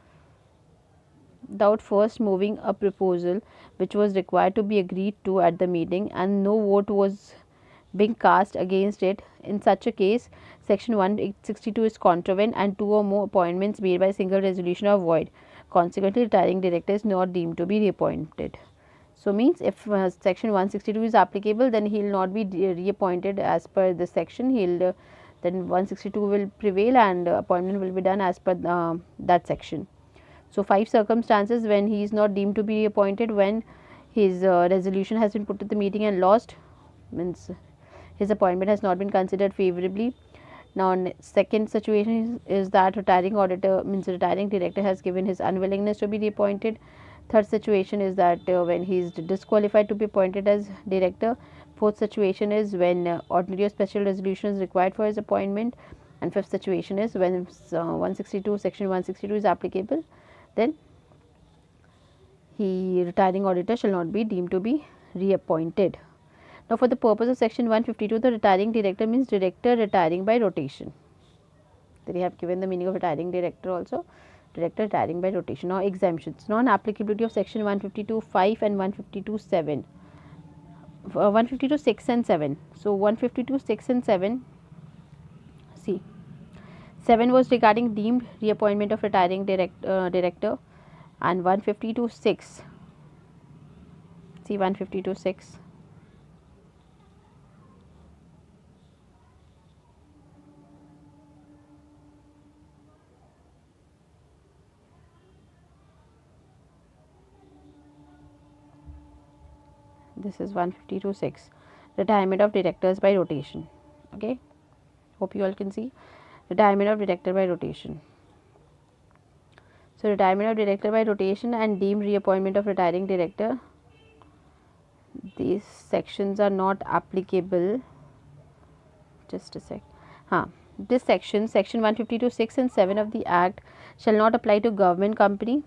[SPEAKER 1] which was required to be agreed to at the meeting, and no vote was being cast against it, in such a case section 162 is contravened and two or more appointments made by single resolution are void. Consequently, retiring director is not deemed to be reappointed. So means if section 162 is applicable, then he will not be reappointed as per this section. He'll then 162 will prevail and appointment will be done as per that section. So 5 circumstances when he is not deemed to be reappointed: when his resolution has been put to the meeting and lost, means his appointment has not been considered favorably. Now second situation is that retiring auditor, means retiring director, has given his unwillingness to be reappointed. Third situation is that when he is disqualified to be appointed as director. Fourth situation is when ordinary or special resolution is required for his appointment. And fifth situation is when 162 section 162 is applicable, then retiring auditor shall not be deemed to be reappointed. Now for the purpose of section 152, the retiring director means director retiring by rotation. They have given the meaning of retiring director also, director retiring by rotation. Now exemptions: non-applicability of section 152(5) and 152(7). 152(6) and 7. So 152(6) and 7. See, 7 was regarding deemed reappointment of retiring director, and 152(6). See 152(6). This is 152(6), retirement of directors by rotation. Okay, hope you all can see retirement of director by rotation. So retirement of director by rotation and deemed reappointment of retiring director, these sections are not applicable. Just a sec. This section 152(6) and 7 of the Act shall not apply to government company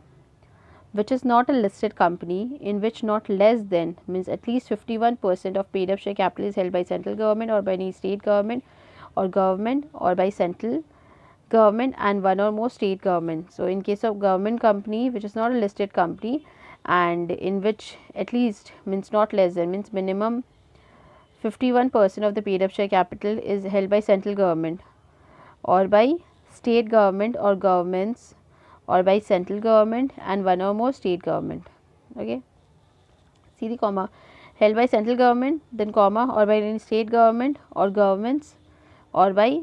[SPEAKER 1] which is not a listed company, in which not less than, means at least 51% of paid up share capital is held by central government or by any state government or by central government and one or more state government. So in case of government company which is not a listed company and in which at least, means not less than, means minimum 51% of the paid up share capital is held by central government or by state government or governments or by central government and one or more state government. Okay, see the comma, held by central government, then comma, or by any state government or governments or by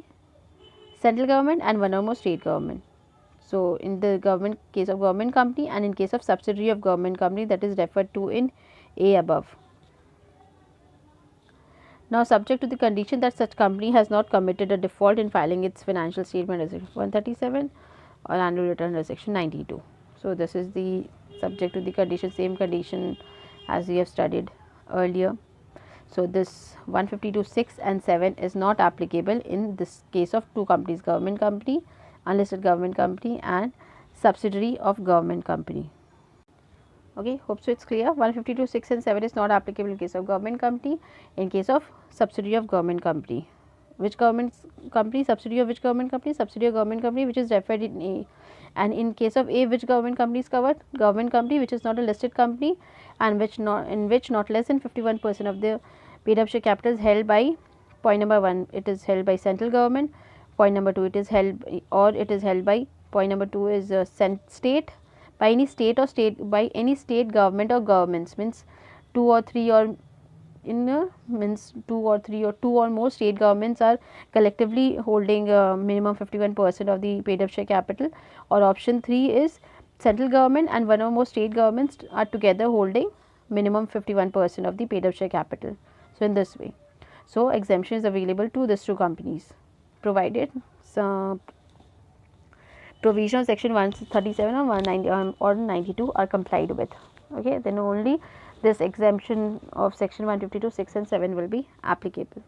[SPEAKER 1] central government and one or more state government. So in the government case of government company and in case of subsidiary of government company, that is referred to in A above. Now subject to the condition that such company has not committed a default in filing its financial statement as 137 or annual return under section 92. So this is the subject to the condition, same condition as we have studied earlier. So this 152(6) and 7 is not applicable in this case of two companies: government company, unlisted government company, and subsidiary of government company. Okay, hope so it's clear. 152(6) and 7 is not applicable in case of government company, in case of subsidiary of government company. Which government company? Subsidiary of which government company? Subsidiary of government company which is referred in A. And in case of A, which government company is covered? Government company which is not a listed company and in which not less than 51% of the paid up share capital is held by, point number 1, it is held by central government, point number 2, it is held by, point number 2 is state, by any state or by any state government or governments, means 2 or 3 or means 2 or 3 or 2 or more state governments are collectively holding minimum 51% of the paid up share capital, or option 3 is central government and 1 or more state governments are together holding minimum 51% of the paid up share capital. So in this way, so exemption is available to these two companies, provided provision of section 137 or 190 or 92 are complied with. Okay, then only this exemption of section 152, 6 and 7 will be applicable.